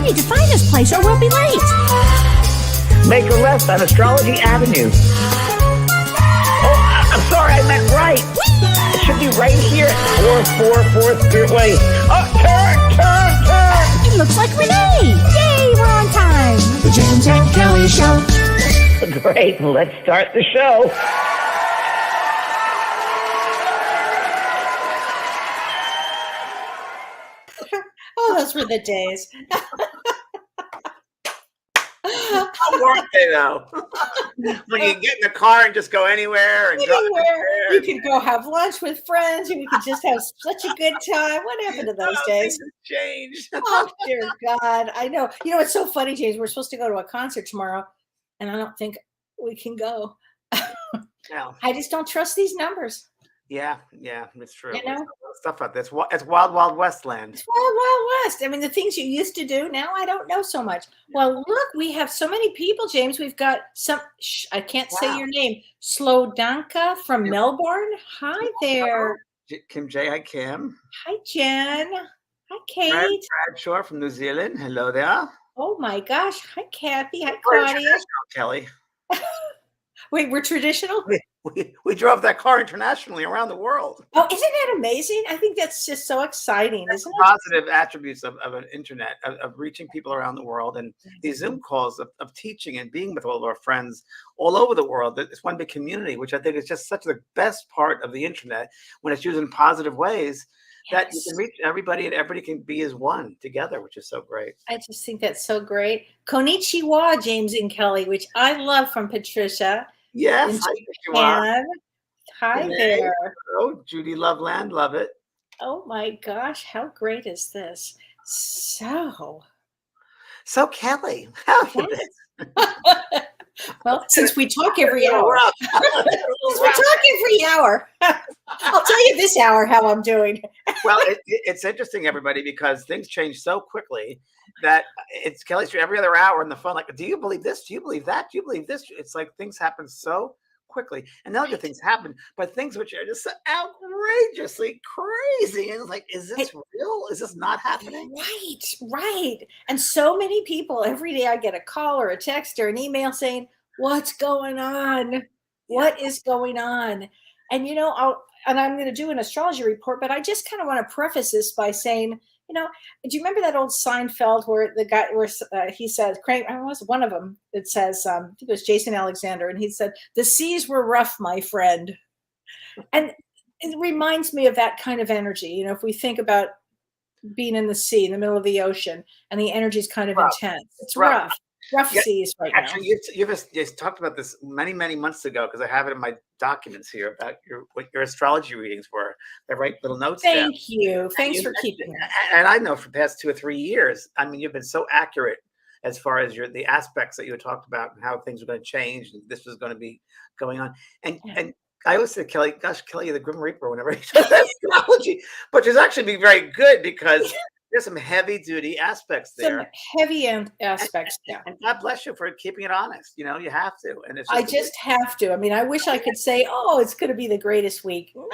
need to find this place or we'll be late. Make a left on Astrology Avenue. Oh, I'm sorry, I meant right. It should be right here. 444 Third Way. Oh, turn. It looks like Renee. Yay, we're on time. The James and Kelly Show. Great, let's start the show. Oh, those were the days. How weren't they though? When you get in the car and just go anywhere and Anywhere. You could go have lunch with friends and we could just have such a good time. What happened to those days? Changed. Oh, dear God. I know. You know, it's so funny, James. We're supposed to go to a concert tomorrow, and I don't think we can go. No. I just don't trust these numbers. Yeah, it's true. You know? There's stuff like this. It's wild, wild west land. It's Wild Wild West. I mean, the things you used to do, now I don't know so much. Well, look, we have so many people, James. We've got some, I can't say your name, Slodanka from Melbourne. Hi there. Kim J. Hi, Kim. Hi, Jen. Hi, Kate. Brad Bradshaw from New Zealand. Hello there. Oh, my gosh. Hi, Kathy. Hi, We're Claudia. international, Kelly. Wait, we're traditional? We drove that car internationally around the world. Oh, isn't that amazing? I think that's just so exciting, isn't it? Positive attributes of an internet, of reaching people around the world, and these Zoom calls of teaching and being with all of our friends all over the world. It's one big community, which I think is just such the best part of the internet when it's used in positive ways. That you can reach everybody and everybody can be as one together, which is so great. I just think that's so great. Konnichiwa, James and Kelly, which I love from Patricia. Yes. Hi there. Oh, Judy Loveland, love it. Oh my gosh, how great is this? So Kelly, how have you been? Well, since we talk every hour, I'll tell you this hour how I'm doing. Well, it's interesting, everybody, because things change so quickly that it's Kelly's every other hour on the phone. Like, do you believe this? Do you believe that? Do you believe this? It's like things happen so quickly, and now good things happen, but things which are just so outrageously crazy. And it's like, is this real? Is this not happening? Right. And so many people every day. I get a call or a text or an email saying, "What's going on? What is going on?" And I'm going to do an astrology report, but I just kind of want to preface this by saying, do you remember that old Seinfeld where the guy, he says, I was one of them, it says, I think it was Jason Alexander, and he said, "The seas were rough, my friend." And it reminds me of that kind of energy. If we think about being in the sea, in the middle of the ocean, and the energy is kind of intense. It's rough seas right now. Actually, you've talked about this many, many months ago, because I have it in my documents here about what your astrology readings were. I write little notes. Thank you. Thanks for keeping it. And I know for the past 2 or 3 years, I mean, you've been so accurate as far as the aspects that you talked about and how things were going to change and this was going to be going on. And I always say, Kelly, gosh, Kelly, the Grim Reaper, whenever he does astrology, but she's actually being very good because there's some heavy duty aspects there. Some heavy aspects. And God bless you for keeping it honest. You have to. And it's I just have to. I mean, I wish I could say, "Oh, it's going to be the greatest week." No,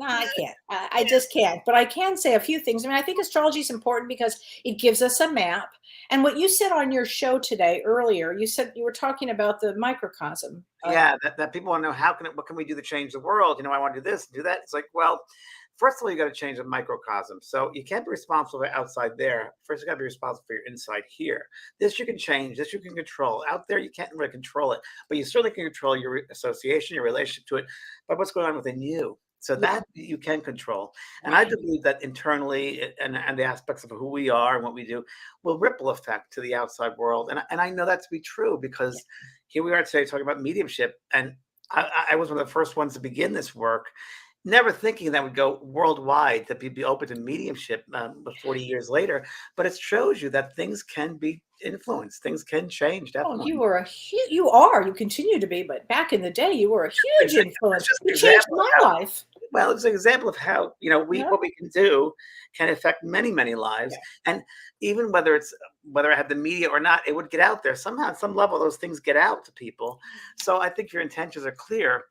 I can't. I just can't. But I can say a few things. I mean, I think astrology is important because it gives us a map. And what you said on your show today earlier, you said you were talking about the microcosm. That people want to know what can we do to change the world? I want to do this, do that. It's like, well, first of all, you got to change the microcosm. So you can't be responsible for outside there. First, you got to be responsible for your inside here. This you can change. This you can control. Out there, you can't really control it, but you certainly can control your association, your relationship to it, but what's going on within you. So that you can control. And I believe that internally and the aspects of who we are and what we do will ripple effect to the outside world. And I know that to be true because here we are today talking about mediumship. And I was one of the first ones to begin this work, never thinking that would go worldwide, that we'd be open to mediumship 40 years later. But it shows you that things can be influenced. Things can change. Definitely. Oh, you continue to be, but back in the day, you were a huge influence. You changed my life. Well, it's an example of how, what we can do can affect many, many lives. Yeah. And even whether I have the media or not, it would get out there. Somehow, at some level, those things get out to people. So I think your intentions are clear.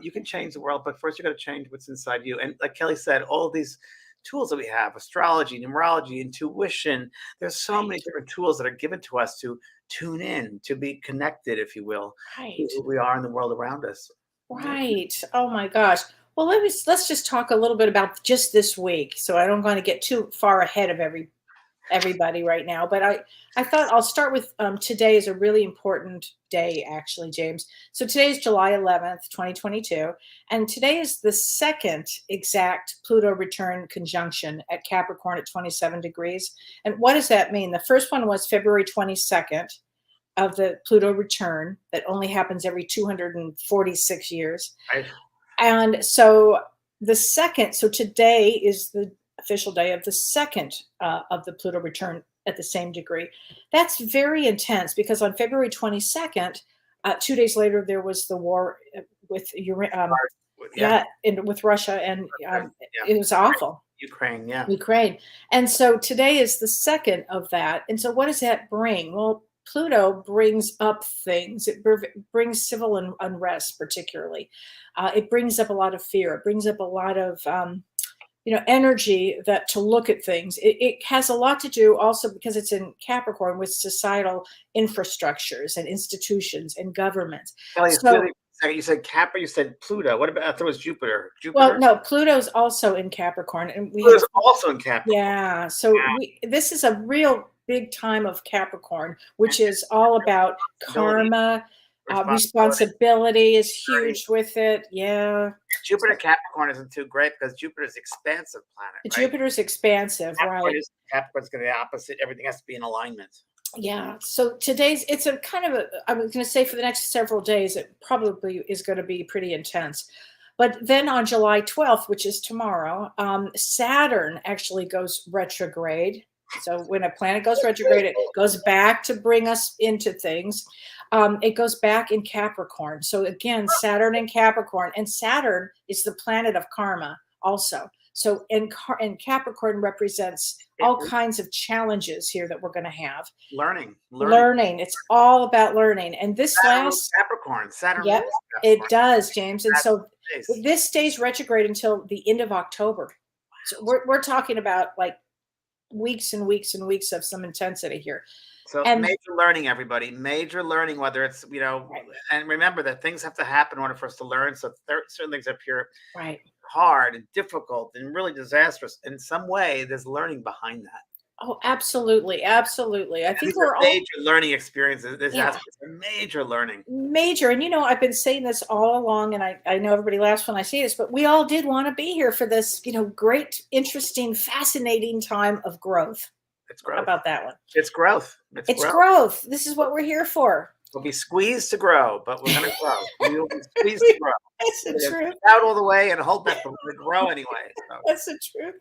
You can change the world, but first you got to change what's inside you. And like Kelly said, all of these tools that we have: astrology, numerology, intuition. There's so many different tools that are given to us to tune in, to be connected, if you will, to Right. who we are in the world around us. Yeah. Right. Oh my gosh. Well, let's just talk a little bit about just this week. So I don't want to get too far ahead of everybody right now, but I thought I'll start with today is a really important day, actually, James. So today is July 11th, 2022, and today is the second exact Pluto return conjunction at Capricorn at 27 degrees. And what does that mean? The first one was February 22nd of the Pluto return that only happens every 246 years. Right. And so so today is the official day of the second of the Pluto return at the same degree. That's very intense because on February 22nd, 2 days later, there was the war with Yeah. with Russia, and Yeah. it was awful. Ukraine. Yeah. Ukraine. And so today is the second of that. And so what does that bring? Well, Pluto brings up things. It brings civil unrest, particularly. It brings up a lot of fear. It brings up a lot of energy that to look at things. It has a lot to do also because it's in Capricorn with societal infrastructures and institutions and governments. Kelly, So, you said Capra, you said Pluto. What about, I thought it was Jupiter? well, Jupiter? no, Pluto's also in Capricorn, and we have Pluto's also in Capricorn. yeah. So this is a real big time of Capricorn, which is all about karma. Responsibility is huge with it. Yeah. Jupiter Capricorn isn't too great because Jupiter's expansive planet. Right? Jupiter's expansive, right? Capricorn's going to be the opposite. Everything has to be in alignment. Yeah. So it's a kind of I was going to say for the next several days, it probably is going to be pretty intense. But then on July 12th, which is tomorrow, Saturn actually goes retrograde. So when a planet goes retrograde, it goes back to bring us into things. It goes back in Capricorn. So again, Saturn in Capricorn, and Saturn is the planet of karma also. So and Capricorn represents all kinds of challenges here that we're going to have. Learning. It's all about learning. And this Saturn. Yep, it does, James. And so Saturn. this stays retrograde until the end of October. So we're talking about like weeks and weeks and weeks of some intensity here. So major learning, everybody. Major learning, whether it's, Right. And remember that things have to happen in order for us to learn. So certain things appear Right. hard and difficult and really disastrous. In some way, there's learning behind that. Oh, absolutely. Absolutely. I think These we're are all major learning experiences. This Yeah. aspect of major learning. major. And, I've been saying this all along, and I know everybody laughs when I say this, but we all did want to be here for this, great, interesting, fascinating time of growth. It's growth. How about that one? It's growth. It's growth. This is what we're here for. We'll be squeezed to grow, but we're going to grow. We will be squeezed to grow. That's the truth. Out all the way and hold back, but we're going to grow anyway. So. That's the truth.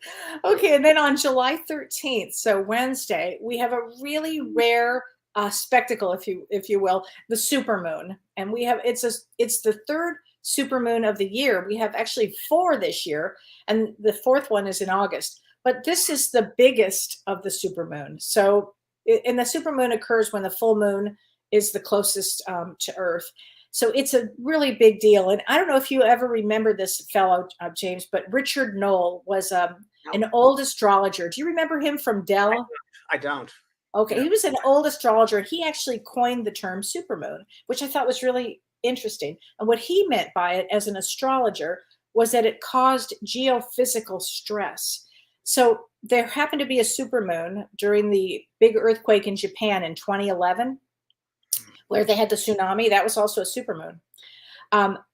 Okay, and then on July 13th, so Wednesday, we have a really rare spectacle, if you will, the supermoon, and we have it's the third supermoon of the year. We have actually 4 this year, and the 4th one is in August. But this is the biggest of the supermoon. So, and the supermoon occurs when the full moon is the closest to Earth. So it's a really big deal. And I don't know if you ever remember this fellow, James, but Richard Knoll was an old astrologer. Do you remember him from Dell? I don't. Okay, he was an old astrologer. He actually coined the term supermoon, which I thought was really interesting. And what he meant by it as an astrologer was that it caused geophysical stress. So there happened to be a supermoon during the big earthquake in Japan in 2011, where they had the tsunami. That was also a supermoon.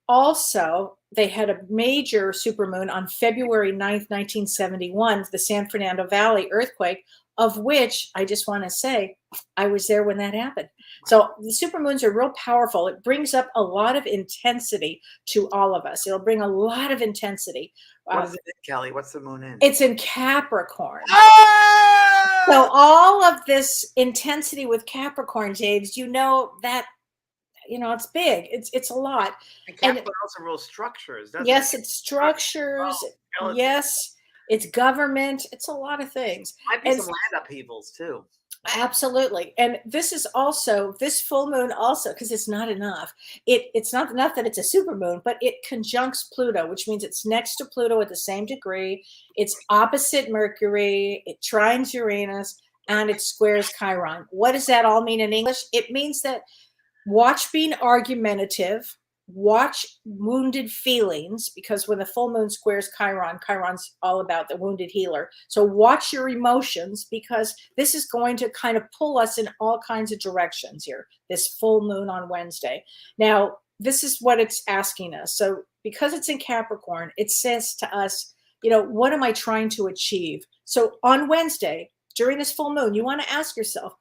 Also, they had a major supermoon on February 9th, 1971, the San Fernando Valley earthquake, of which I just want to say I was there when that happened. So the supermoons are real powerful. It brings up a lot of intensity to all of us. It'll bring a lot of intensity. What's it in, Kelly? What's the moon in? It's in Capricorn. Ah! So all of this intensity with Capricorn, James, that it's big. It's a lot. And Capricorn also rules structures, doesn't Yes, it? it's structures. Oh, Yes, it's government. It's a lot of things. Might be And some land upheavals too. Absolutely. And this is also this full moon also, because it's not enough. It's not enough that it's a super moon, but it conjuncts Pluto, which means it's next to Pluto at the same degree. It's opposite Mercury, it trines Uranus, and it squares Chiron. What does that all mean in English? It means that watch being argumentative, watch wounded feelings, because when the full moon squares Chiron, Chiron's all about the wounded healer. So watch your emotions, because this is going to kind of pull us in all kinds of directions here, this full moon on Wednesday. Now, this is what it's asking us. So because it's in Capricorn, it says to us, what am I trying to achieve? So on Wednesday, during this full moon, you want to ask yourself,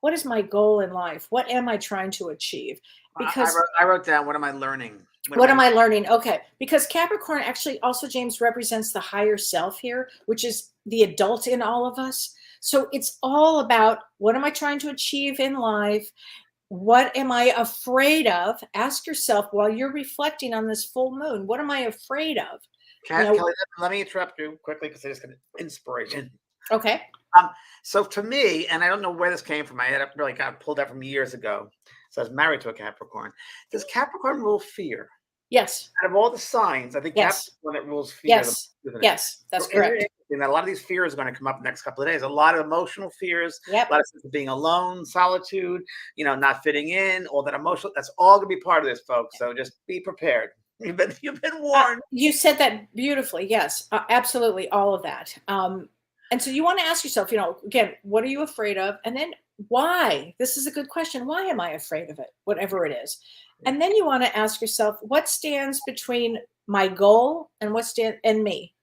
what is my goal in life? What am I trying to achieve? Because I wrote down, what am I learning? What am I learning? Okay. Because Capricorn actually also, James, represents the higher self here, which is the adult in all of us. So it's all about, what am I trying to achieve in life? What am I afraid of? Ask yourself while you're reflecting on this full moon, what am I afraid of? Kelly, let me interrupt you quickly, because I just got inspiration. Okay. So to me, and I don't know where this came from, I had really got pulled out from years ago. So I was married to a Capricorn. Does Capricorn rule fear? Yes. Out of all the signs, I think Yes. Capricorn that rules fear. Yes. Yes, that's correct. And a lot of these fears are going to come up the next couple of days. A lot of emotional fears, Yep. a lot of sense of being alone, solitude, not fitting in, all that emotional. That's all going to be part of this, folks. So just be prepared. You've been warned. You said that beautifully. Yes, absolutely. All of that. And so you want to ask yourself, again, what are you afraid of? And then why? This is a good question. Why am I afraid of it? Whatever it is. And then you want to ask yourself, what stands between my goal and and me?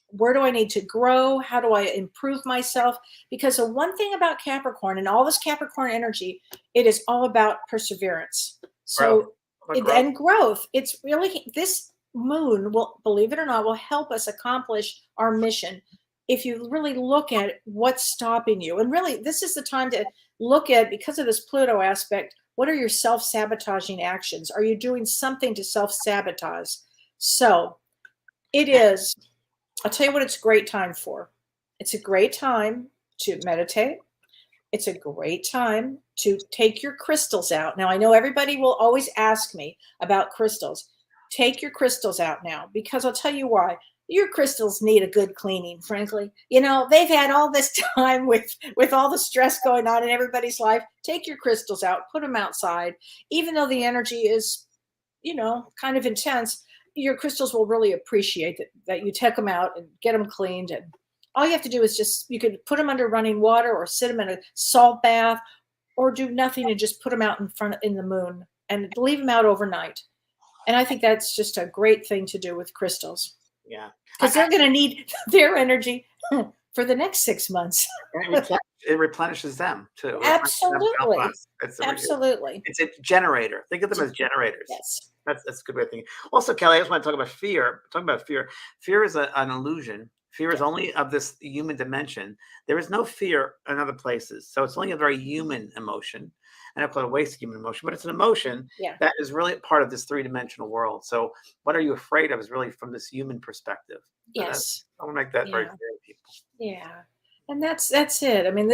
Where do I need to grow? How do I improve myself? Because the one thing about Capricorn and all this Capricorn energy, it is all about perseverance. So, and growth. It's really, this moon will, believe it or not, will help us accomplish our mission. If you really look at what's stopping you, and really this is the time to look at, because of this Pluto aspect, what are your self-sabotaging actions? Are you doing something to self-sabotage? So it is, I'll tell you what it's a great time for. It's a great time to meditate. It's a great time to take your crystals out. Now, I know everybody will always ask me about crystals. Take your crystals out now, because I'll tell you why. Your crystals need a good cleaning, frankly. They've had all this time with all the stress going on in everybody's life. Take your crystals out, put them outside. Even though the energy is, kind of intense, your crystals will really appreciate that you take them out and get them cleaned. And all you have to do is you could put them under running water, or sit them in a salt bath, or do nothing and just put them out in the moon and leave them out overnight. And I think that's just a great thing to do with crystals. Yeah. Because they're going to need their energy for the next 6 months. It replenishes them too. Absolutely. Absolutely. It's a generator. Think of them as generators. Yes. That's a good way of thinking. Also, Kelly, I just want to talk about fear. Talking about fear. Fear is an illusion. Fear is only of this human dimension. There is no fear in other places. So it's only a very human emotion. I don't call it a waste of human emotion, but it's an emotion that is really part of this three-dimensional world. So what are you afraid of is really from this human perspective. Yes. I want to make that very clear to people. Yeah. And that's it. I mean,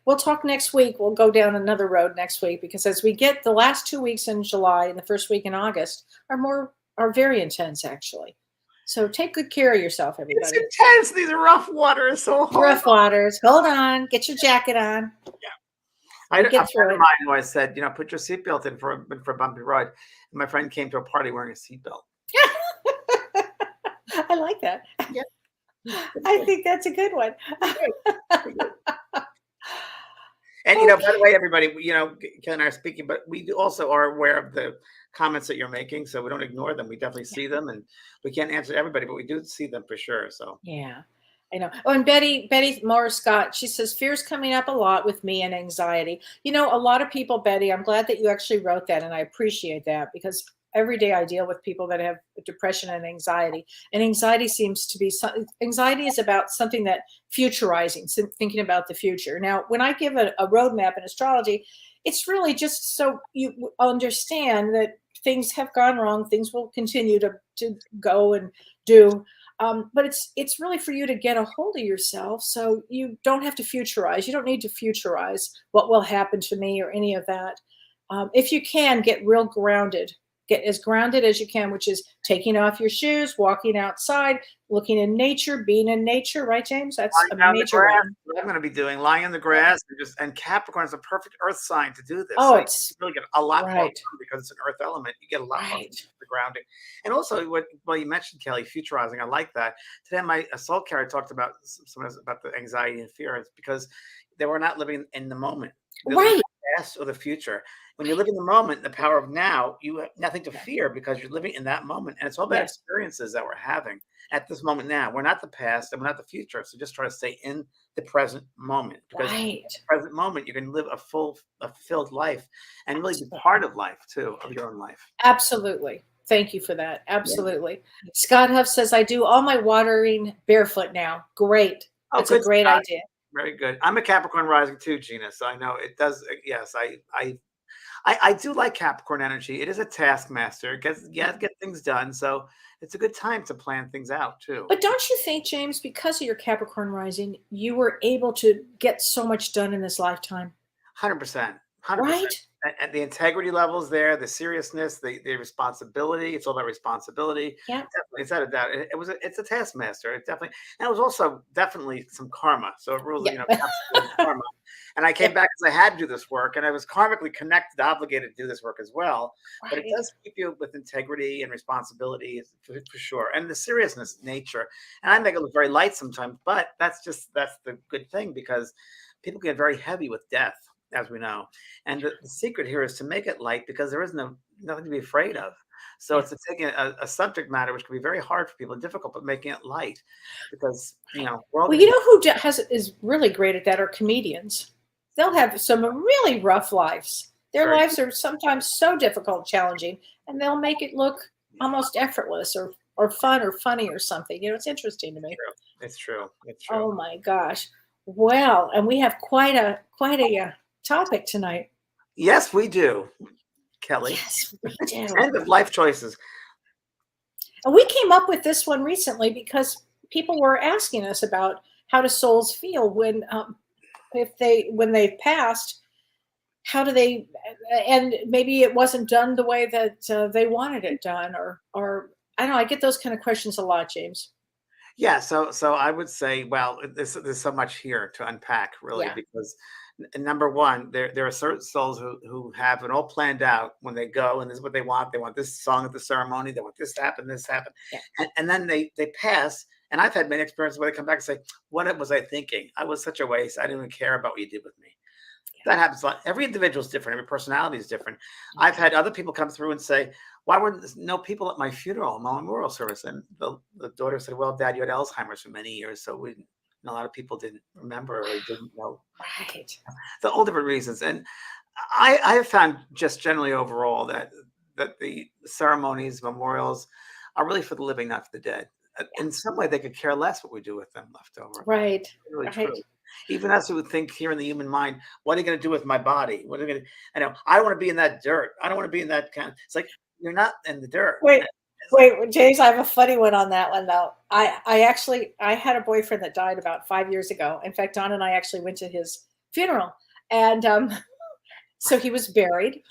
we'll talk next week. We'll go down another road next week, because as we get the last 2 weeks in July and the first week in August are very intense, actually. So take good care of yourself, everybody. It's intense. These are rough waters. So rough waters. Hold on. Get your jacket on. Yeah. A friend of mine always said, put your seatbelt in for a bumpy ride. And my friend came to a party wearing a seatbelt. I like that. Yeah. I think that's a good one. And, by the way, everybody, Ken and I are speaking, but we also are aware of the comments that you're making. So we don't ignore them. We definitely see them, and we can't answer everybody, but we do see them for sure. So, yeah, I know. Oh, and Betty Morris Scott, she says, fear's coming up a lot with me, and anxiety. A lot of people, Betty, I'm glad that you actually wrote that, and I appreciate that, because every day I deal with people that have depression and anxiety. And anxiety seems to be, anxiety is about something that futurizing, thinking about the future. Now, when I give a roadmap in astrology, it's really just so you understand that things have gone wrong. Things will continue to go and do. But it's really for you to get a hold of yourself, so you don't have to futurize. You don't need to futurize what will happen to me or any of that. If you can, get real grounded. Get as grounded as you can, which is taking off your shoes, walking outside, looking in nature, being in nature, right, James? That's a Lying down the major grass. one. What I'm going to be doing, lying in the grass, and Capricorn is a perfect Earth sign to do this. Oh, So you it's really get a lot more right, done because it's an Earth element. You get a lot more right. from the grounding, and also well, you mentioned Kelly futurizing. I like that. Today, my soul carrier talked about about the anxiety and fear. It's because they were not living in the moment. They're living in Right. the past or the future. When you live in the moment, the power of now, you have nothing to Yeah. fear because you're living in that moment, and it's all about Yes. experiences that we're having at this moment now. We're not the past and we're not the future. So just try to stay in the present moment because Right. present moment you can live a fulfilled life and really be part of life too, of your own life. Absolutely. Thank you for that. Yeah. Absolutely. Scott Huff says, I do all my watering barefoot now. Great. Oh, It's a good, great Scott. idea. Very good. I'm a Capricorn rising too, Gina. So I know it does. Yes, I do like Capricorn energy. It is a taskmaster. Get things done. So it's a good time to plan things out too. But don't you think, James, because of your Capricorn rising, you were able to get so much done in this lifetime? 100%. 100%. Right? And the integrity levels there, the seriousness, the responsibility. It's all about responsibility. Yeah. Definitely, it's not a doubt. It's a taskmaster. It definitely, and it was also definitely some karma. So it really, Yeah. counts towards karma. And I came back because I had to do this work, and I was karmically connected, obligated to do this work as well. But it Right. does keep you with integrity and responsibility for sure, and the seriousness nature. And I make it look very light sometimes, but that's the good thing because people get very heavy with death, as we know. And the secret here is to make it light because there is nothing to be afraid of. So Yeah. it's taking a subject matter which can be very hard for people and difficult, but making it light because we're all Well, going to you be know who is really great at that are comedians. They'll have some really rough lives. Their very lives are sometimes so difficult, challenging, and they'll make it look almost effortless or fun or funny or something. It's interesting to me. true. It's true. It's true. Oh my gosh. Well, and we have quite a topic tonight. Yes, we do, Kelly. Yes, we do. End of life choices. And we came up with this one recently because people were asking us about how do souls feel when they've passed. How do they? And maybe it wasn't done the way that they wanted it done, or I don't know. I get those kind of questions a lot, James. Yeah, so I would say, well, there's so much here to unpack, really, Yeah. because number one, there are certain souls who have it all planned out when they go, and this is what they want. They want this song at the ceremony. They want this to happen, Yeah. and then they pass. And I've had many experiences where they come back and say, "What was I thinking? I was such a waste. I didn't even care about what you did with me." That happens a lot. Every individual is different. Every personality is different. I've had other people come through and say, "Why were there no people at my funeral, my memorial service?" And the daughter said, "Well, Dad, you had Alzheimer's for many years, so a lot of people didn't remember or didn't know." Right. The all different reasons. And I have found just generally overall that the ceremonies, memorials are really for the living, not for the dead. In some way, they could care less what we do with them left over. Right. Really Right. true. Even us who would think here in the human mind, what are you going to do with my body? What are you going to? I know I don't want to be in that dirt. I don't want to be in that kind. It's like you're not in the dirt. Wait, James, I have a funny one on that one though. I had a boyfriend that died about 5 years ago. In fact, Don and I actually went to his funeral, and so he was buried.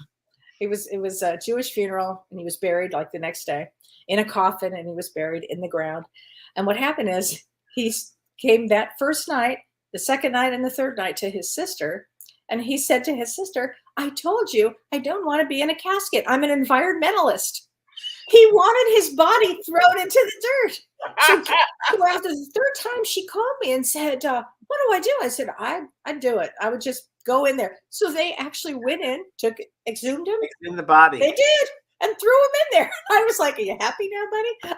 It was a Jewish funeral, and he was buried like the next day in a coffin, and he was buried in the ground. And what happened is he came that first night, the second night, and the third night to his sister, and he said to his sister, "I told you I don't want to be in a casket. I'm an environmentalist." He wanted his body thrown into the dirt. So after the third time, she called me and said, "What do I do?" I said, I'd do it. I would just go in there. So they actually went in, exhumed him. In the body. They did, and threw him in there. I was like, "Are you happy now, buddy?"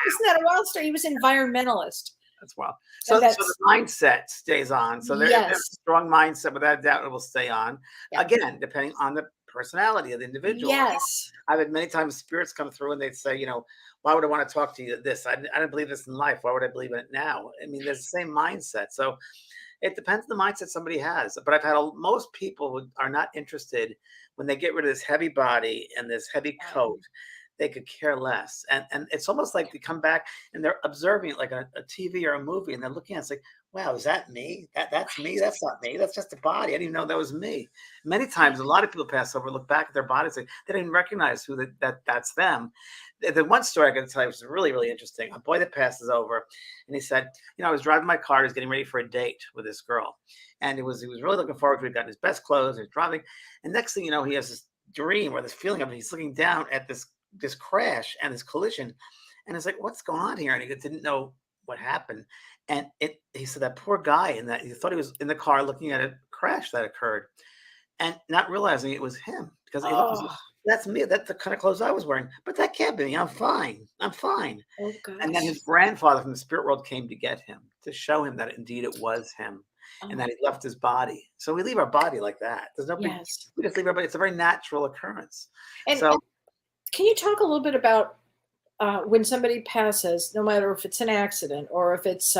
Isn't that a wild story? He was an environmentalist. That's wild. So that's- the mindset stays on. So there's Yes. a strong mindset, without a doubt, it will stay on. Yeah. Again, depending on the personality of the individual. Yes. I've had many times spirits come through and they'd say, why would I want to talk to you this? I didn't believe this in life. Why would I believe in it now? I mean, there's the same mindset. So it depends on the mindset somebody has. But I've had most people who are not interested when they get rid of this heavy body and this heavy coat. they could care less. And it's almost like they come back and they're observing it like a TV or a movie, and they're looking at it, it's like, wow, is that me? That's me. That's not me. That's just a body. I didn't even know that was me. Many times, a lot of people pass over, look back at their bodies, they didn't even recognize who that's them. The one story I got to tell you was really, really interesting. A boy that passes over, and he said, I was driving my car. He was getting ready for a date with this girl, and he was really looking forward to it. He got his best clothes. He was driving, and next thing you know, he has this dream or this feeling of he's looking down at this crash and this collision, and it's like, what's going on here? And he didn't know what happened. And he said that poor guy, and that he thought he was in the car looking at a crash that occurred, and not realizing it was him because Oh, that's me. That's the kind of clothes I was wearing. But that can't be me. I'm fine. I'm fine. oh And then gosh. his grandfather from the spirit world came to get him to show him that indeed it was him, and Oh, that he left his body. So we leave our body like that. There's no big. yes. We just leave our body. It's a very natural occurrence. And So can you talk a little bit about when somebody passes, no matter if it's an accident or if it's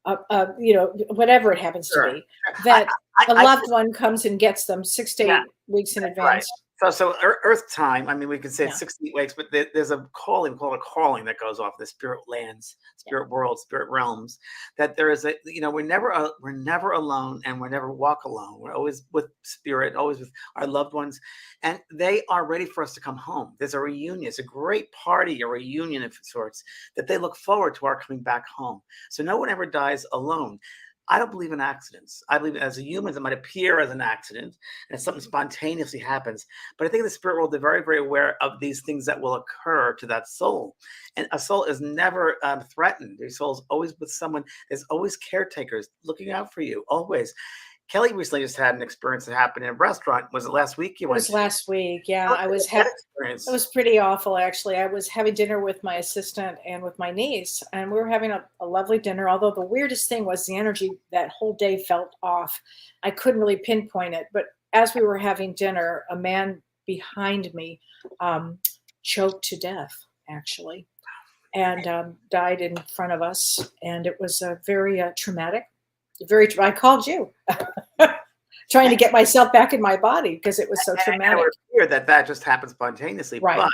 whatever it happens to sure. be, I, that I, a I loved one comes and gets them 6 to yeah. 8 weeks in Right. advance? So Earth time, I mean, we could say Yeah, it's 68 weeks, but there's a calling, called a calling that goes off the spirit lands, yeah. spirit worlds, spirit realms, that there is we're never alone, and we never walk alone. We're always with spirit, always with our loved ones, and they are ready for us to come home. There's a reunion. It's a great party, a reunion of sorts, that they look forward to our coming back home. So no one ever dies alone. I don't believe in accidents. I believe as a human, it might appear as an accident and something spontaneously happens. But I think in the spirit world, they're very, very aware of these things that will occur to that soul. And a soul is never threatened. Your soul's always with someone. There's always caretakers looking out for you, always. Kelly recently just had an experience that happened in a restaurant. Was it last week you It went was to? last week. Yeah, How I did was that having. experience? It was pretty awful, actually. I was having dinner with my assistant and with my niece, and we were having a lovely dinner. Although the weirdest thing was the energy that whole day felt off. I couldn't really pinpoint it, but as we were having dinner, a man behind me um, choked to death, actually, and died in front of us. And it was very traumatic. I called you, trying to get myself back in my body because it was so And I traumatic. would fear that just happened spontaneously. Right. But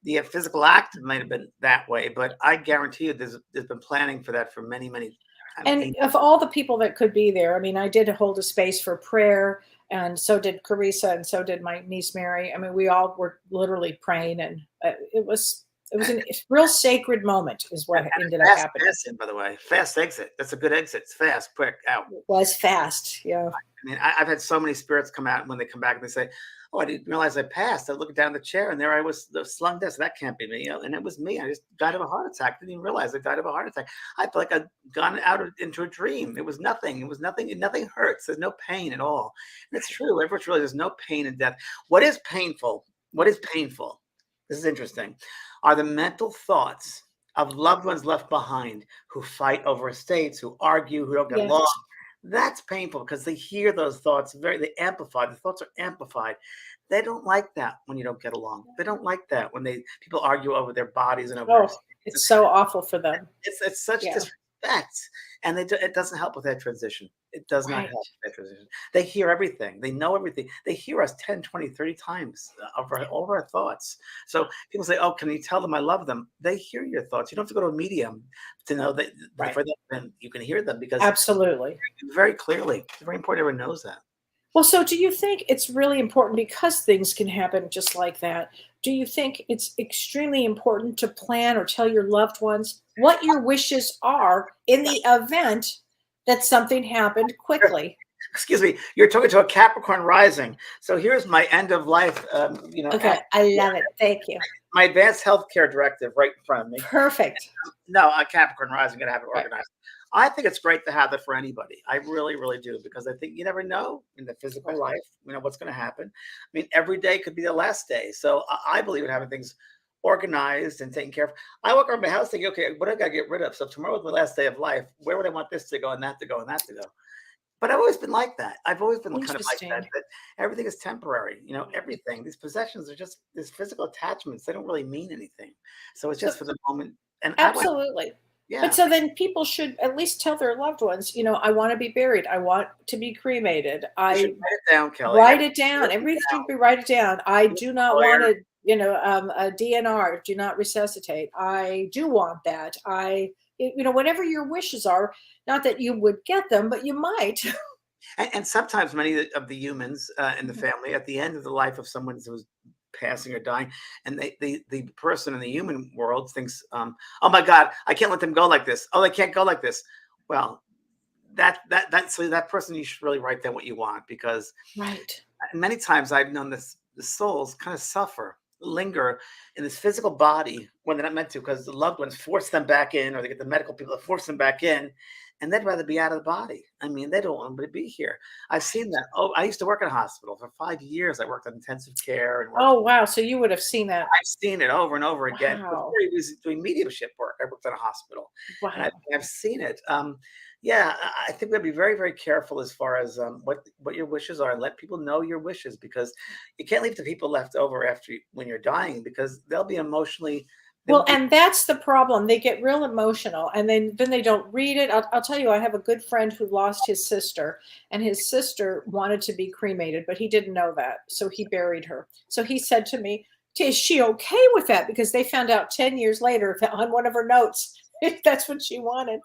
the physical act might have been that way, but I guarantee you there's been planning for that for many, many. I And mean, of all the people that could be there, I mean, I did hold a space for prayer, and so did Carissa, and so did my niece Mary. I mean, we all were literally praying, and it was a real sacred moment, is what and ended a up fast happening. exit, by the way, fast exit. That's a good exit. It's fast, quick, out. It was fast, yeah. I mean, I've had so many spirits come out, and when they come back and they say, "Oh, I didn't realize I passed." I look down the chair, and there I was, slung dead. So that can't be me. And it was me. I just died of a heart attack. Didn't even realize I died of a heart attack. I felt like I'd gone into a dream. It was nothing. It was nothing. Nothing hurts. There's no pain at all. And it's true. Everyone's really, there's no pain in death. What is painful? What is painful? This is interesting. Are the mental thoughts of loved ones left behind who fight over estates, who argue, who don't get Yes. along. That's painful because they hear those thoughts they amplify. The thoughts are amplified. They don't like that when you don't get along. They don't like that when people argue over their bodies and over their Oh, it's so awful for them. it's such Yeah. disrespect, and it doesn't help with that transition. It does not Right. help with that transition. They hear everything. They know everything. They hear us 10, 20, 30 times over all of our thoughts. So people say, "Oh, can you tell them I love them?" They hear your thoughts. You don't have to go to a medium to know that Right. for them, you can hear them because Absolutely. very clearly. It's very important everyone knows that. Well, so do you think it's really important because things can happen just like that? Do you think it's extremely important to plan or tell your loved ones what your wishes are in the event that something happened quickly? Excuse me, you're talking to a Capricorn rising. So here's my end of life, Okay, I love it. Thank you. my advanced healthcare directive right in front of me. Perfect. No, a Capricorn rising, gonna have it Right. organized. I think it's great to have that for anybody. I really, really do, because I think you never know in the physical Right. life, what's going to happen. I mean, every day could be the last day. So I believe in having things organized and taken care of. I walk around my house thinking, okay, what do I got to get rid of? So tomorrow is my last day of life. Where would I want this to go and that to go and that to go? But I've always been like that. I've always been kind of like that. Interesting. That everything is temporary. Everything. These possessions are just these physical attachments. They don't really mean anything. So it's just So for the moment. And absolutely. yeah. But so then people should at least tell their loved ones, I want to be buried. I want to be cremated. You should I write it down, Kelly. write it down. Everybody should be write it down. I do not want Lawyer. to a DNR, do not resuscitate. I do want that. Whatever your wishes are, not that you would get them, but you might. And sometimes many of the humans in the family, at the end of the life of someone who's passing or dying, and the person in the human world thinks, oh my God, I can't let them go like this. Oh, they can't go like this. Well, so that person, you should really write down what you want, because Right. many times I've known this the souls kind of suffer, linger in this physical body when they're not meant to, because the loved ones force them back in, or they get the medical people that force them back in, and they'd rather be out of the body. I mean, they don't want to be here. I've seen that. Oh, I used to work in a hospital for 5 years. I worked on intensive care and worked. Oh, wow. So you would have seen that. I've seen it over and over again. Wow. Before he was doing mediumship work, I worked in a hospital, and Wow. I've seen it. Yeah, I think we have to be very, very careful as far as what your wishes are, and let people know your wishes, because you can't leave the people left over when you're dying, because they'll be emotionally. Well, and that's the problem. They get real emotional, and then they don't read it. I'll tell you, I have a good friend who lost his sister, and his sister wanted to be cremated, but he didn't know that, so he buried her. So he said to me, "Is she okay with that?" Because they found out 10 years later on one of her notes that's what she wanted.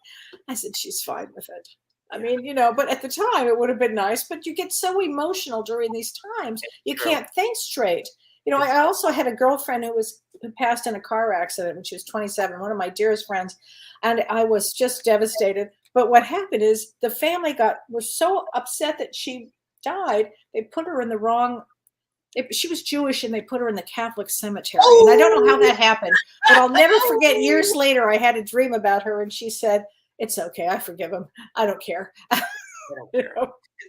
I said, "She's fine with it." I mean, but at the time it would have been nice, but you get so emotional during these times, you True. can't think straight. I also had a girlfriend who passed in a car accident when she was 27, one of my dearest friends, and I was just devastated. But what happened is the family was so upset that she died, they put her in the wrong. She was Jewish, and they put her in the Catholic cemetery. And I don't know how that happened, but I'll never forget. Years later, I had a dream about her, and she said, "It's okay. I forgive him. I don't care." I don't care.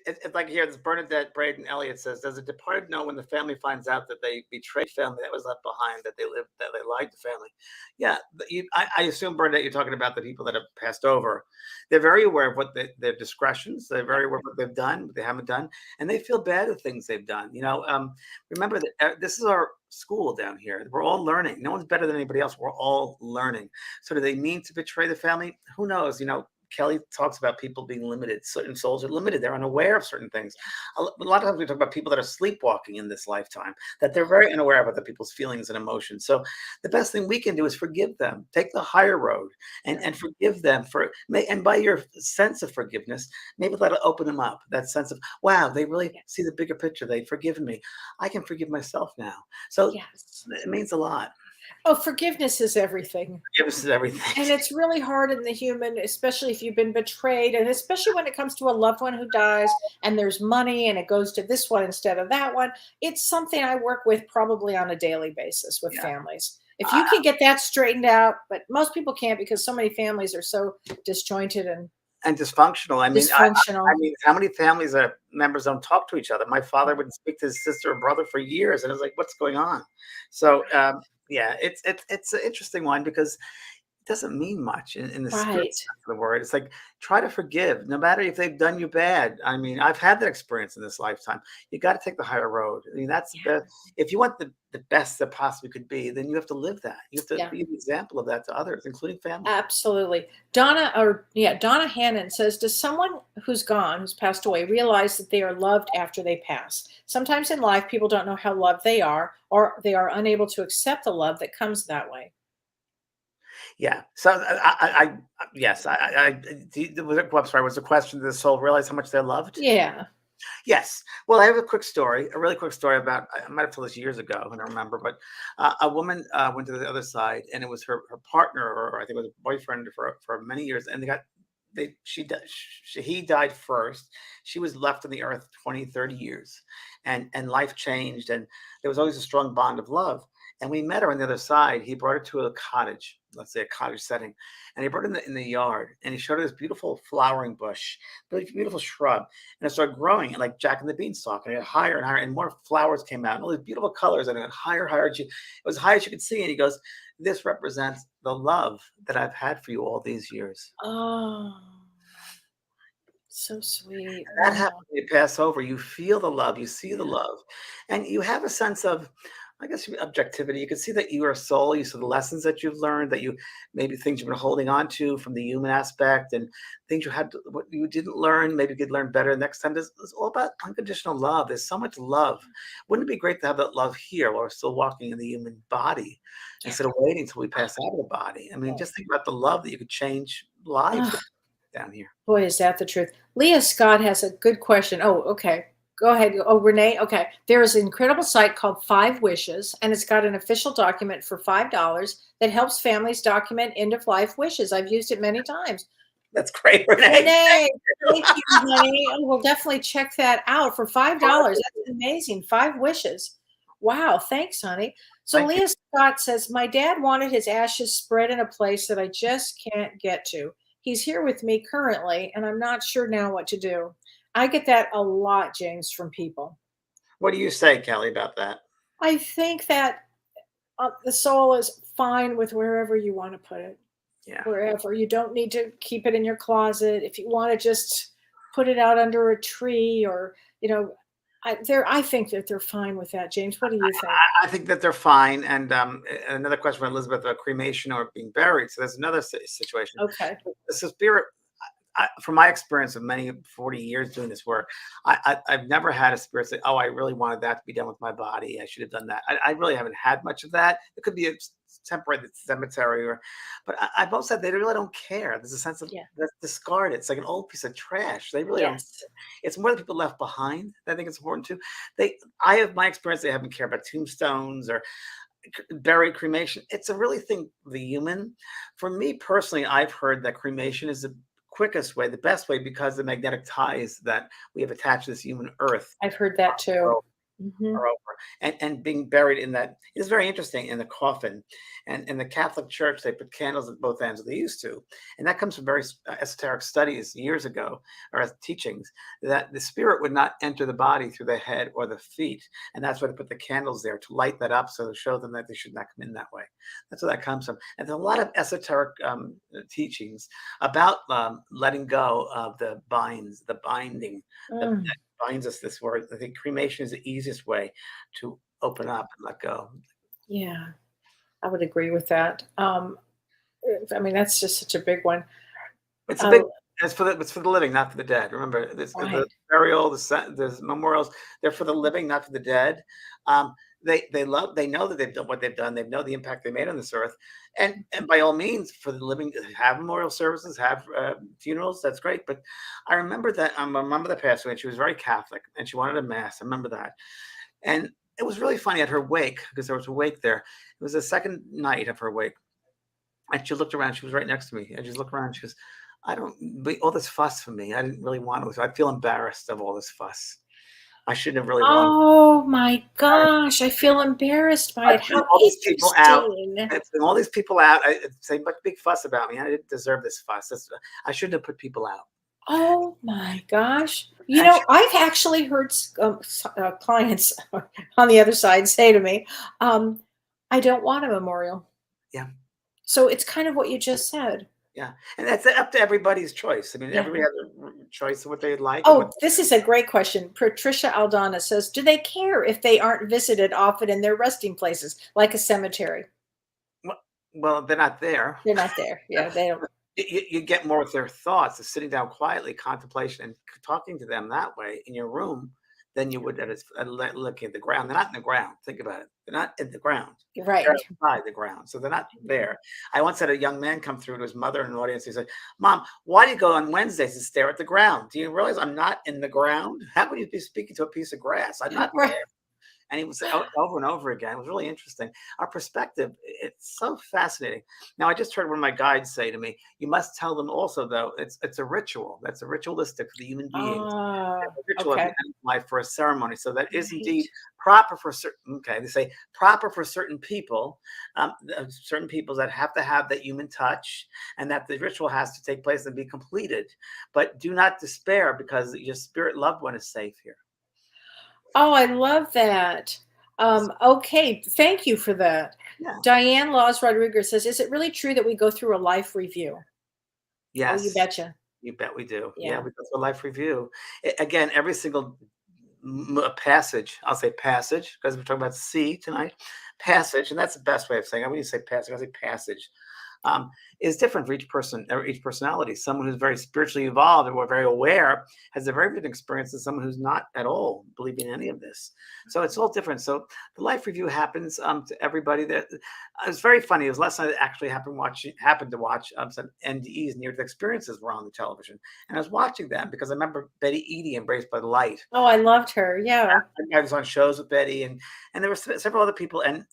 It's like here, this Bernadette Braden Elliott says, "Does a departed know when the family finds out that they betrayed family that was left behind, that they lied to family?" Yeah, I assume, Bernadette, you're talking about the people that have passed over. They're very aware of what their discretions. They're very aware of what they've done, what they haven't done, and they feel bad with things they've done. Remember that this is our school down here. We're all learning. No one's better than anybody else. We're all learning. So do they mean to betray the family? Who knows? Kelly talks about people being limited. Certain souls are limited. They're unaware of certain things. A lot of times we talk about people that are sleepwalking in this lifetime, that they're very unaware of other people's feelings and emotions. So the best thing we can do is forgive them. Take the higher road and forgive them and by your sense of forgiveness, maybe that'll open them up. That sense of, wow, they really see the bigger picture. They've forgiven me. I can forgive myself now. So Yes. it means a lot. Oh, forgiveness is everything. Forgiveness is everything. And it's really hard in the human, especially if you've been betrayed, and especially when it comes to a loved one who dies and there's money and it goes to this one instead of that one. It's something I work with probably on a daily basis with families. If you can get that straightened out, but most people can't, because so many families are so disjointed and dysfunctional. dysfunctional. I mean, how many families members don't talk to each other? My father wouldn't speak to his sister or brother for years, and it was like, what's going on? So, yeah, it's an interesting one, because it doesn't mean much in the spirit Right. sense of the word. It's like, try to forgive, no matter if they've done you bad. I mean, I've had that experience in this lifetime. You got to take the higher road. I mean, that's the best. If you want the best that possibly could be, then you have to live that. You have to be an example of that to others, including family. Absolutely. Donna Hannon says, does someone who's passed away, realize that they are loved after they pass? Sometimes in life, people don't know how loved they are, or they are unable to accept the love that comes that way. Yeah. So yes, I'm sorry. Was the question, does the soul realize how much they're loved? Yeah. Yes. Well, I have a really quick story about, I might have told this years ago, I don't remember, but a woman went to the other side, and it was her partner, or I think it was a boyfriend for many years, and he died first. She was left on the earth 20, 30 years, and life changed, and there was always a strong bond of love. And we met her on the other side. He brought her to a cottage, let's say a cottage setting, and he brought her in the yard, and he showed her this beautiful flowering bush, beautiful shrub, and it started growing like Jack and the Beanstalk, and it got higher and higher, and more flowers came out, and all these beautiful colors, and it got higher, higher. It was high as you could see, and he goes, "This represents the love that I've had for you all these years." Oh, so sweet. That happens when you pass over. You feel the love, you see the love, and you have a sense of I guess objectivity. You can see that you are a soul. You see the lessons that you've learned, that you maybe things you've been holding on to from the human aspect, and things you had what you didn't learn. Maybe you could learn better next time. It's all about unconditional love. There's so much love. Wouldn't it be great to have that love here while we're still walking in the human body, instead of waiting until we pass out of the body? I mean, just think about the love that you could change lives Ah, down here. boy, is that the truth. Leah Scott has a good question. Oh, okay. Go ahead. Oh, Renee. Okay. There is an incredible site called Five Wishes, and it's got an official document for $5 that helps families document end of life wishes. I've used it many times. That's great, Renee. Renee, thank you, honey. We'll definitely check that out for $5. That's amazing. Five wishes. Wow. Thanks, honey. So Thank you. Leah Scott says, my dad wanted his ashes spread in a place that I just can't get to. He's here with me currently, and I'm not sure now what to do. I get that a lot, James, from people. What do you say, Kelly, about that? I think that the soul is fine with wherever you want to put it. Yeah. Wherever. You don't need to keep it in your closet. If you want to just put it out under a tree, or I think that they're fine with that. James, what do you think? I think that they're fine. And another question from Elizabeth about cremation or being buried. So there's another situation. Okay. The spirit, from my experience of many 40 years doing this work, I've never had a spirit say, "Oh, I really wanted that to be done with my body. I should have done that." I really haven't had much of that. It could be a temporary cemetery, but I've also said they really don't care. There's a sense of let's discard it. It's like an old piece of trash. They really don't. Yes. It's more the people left behind that I think it's important too. I have my experience. They haven't cared about tombstones or buried cremation. It's a really thing of the human. For me personally, I've heard that cremation is the quickest way, the best way, because the magnetic ties that we have attached to this human earth I've heard that too. Mhm. are over. And being buried in that is very interesting, in the coffin. And in the Catholic Church, they put candles at both ends, they used to. And that comes from very esoteric studies years ago, or teachings, that the spirit would not enter the body through the head or the feet. And that's why they put the candles there, to light that up, so to show them that they should not come in that way. That's where that comes from. And there's a lot of esoteric teachings about letting go of the binds, the binding, Mm. that binds us this word. I think cremation is the easiest way to open up and let go. Yeah, I would agree with that. I mean, that's just such a big one. It's a Uh, big. It's for the living, not for the dead. Remember, the right. burial, the memorials. They're for the living, not for the dead. Um, they love. They know that they've done what they've done. They know the impact they made on this earth, and by all means, for the living, have memorial services, have funerals. That's great. But I remember that my mom that passed away, and she was very Catholic, and she wanted a mass. I remember that, and it was really funny at her wake, because there was a wake there. It was the second night of her wake. And she looked around. She was right next to me. And she looked around. She goes, I don't, but all this fuss for me. I didn't really want to. So I feel embarrassed of all this fuss. I shouldn't have really wanted. Oh my gosh, I feel embarrassed by I it. sent How all these people out. interesting. I sent all these people out. Say big fuss about me. I didn't deserve this fuss. I shouldn't have put people out. Oh my gosh. You And know, I've actually heard clients on the other side say to me, I don't want a memorial. Yeah. So it's kind of what you just said. Yeah. And that's up to everybody's choice. I mean, Yeah. everybody has a choice of what they'd like. And Oh, this is a great question. Patricia Aldana says, do they care if they aren't visited often in their resting places, like a cemetery? well, they're not there. They're not there. Yeah, they don't. You get more with their thoughts of sitting down quietly, contemplation, and talking to them that way in your room than you would looking at the ground. They're not in the ground. Think about it. They're not in the ground. You're right. They're outside the ground, so they're not there. I once had a young man come through to his mother in an audience. He said, "Mom, why do you go on Wednesdays and stare at the ground? Do you realize I'm not in the ground? How could you be speaking to a piece of grass? I'm not Right. there." And he would say over and over again. It was really interesting. Our perspective, it's so fascinating. Now, I just heard one of my guides say to me, you must tell them also, though, it's a ritual. That's a ritualistic for the human being. Ah, A ritual okay. at the end of life for a ceremony. So that is Right. indeed proper for certain, okay, they say proper for certain people, certain peoples that have to have that human touch, and that the ritual has to take place and be completed. But do not despair, because your spirit loved one is safe here. Oh, I love that. Okay, thank you for that. Yeah. Diane Laws Rodriguez says, is it really true that we go through a life review? Yes. Oh, you betcha. You bet we do. Yeah. Yeah, we go through a life review. Again, every single a passage. I'll say passage because we're talking about C tonight. Passage, and that's the best way of saying it. When you say passage, I say passage. Is different for each person or each personality. Someone who's very spiritually evolved or very aware has a very different experience than someone who's not at all believing in any of this. So it's all different. So the life review happens to everybody. That it's very funny. It was last night. I actually happened to watch some NDEs, near-death experiences, were on the television, and I was watching them because I remember Betty Eadie, Embraced by the Light. Oh, I loved her. Yeah. I was on shows with Betty, and there were several other people, and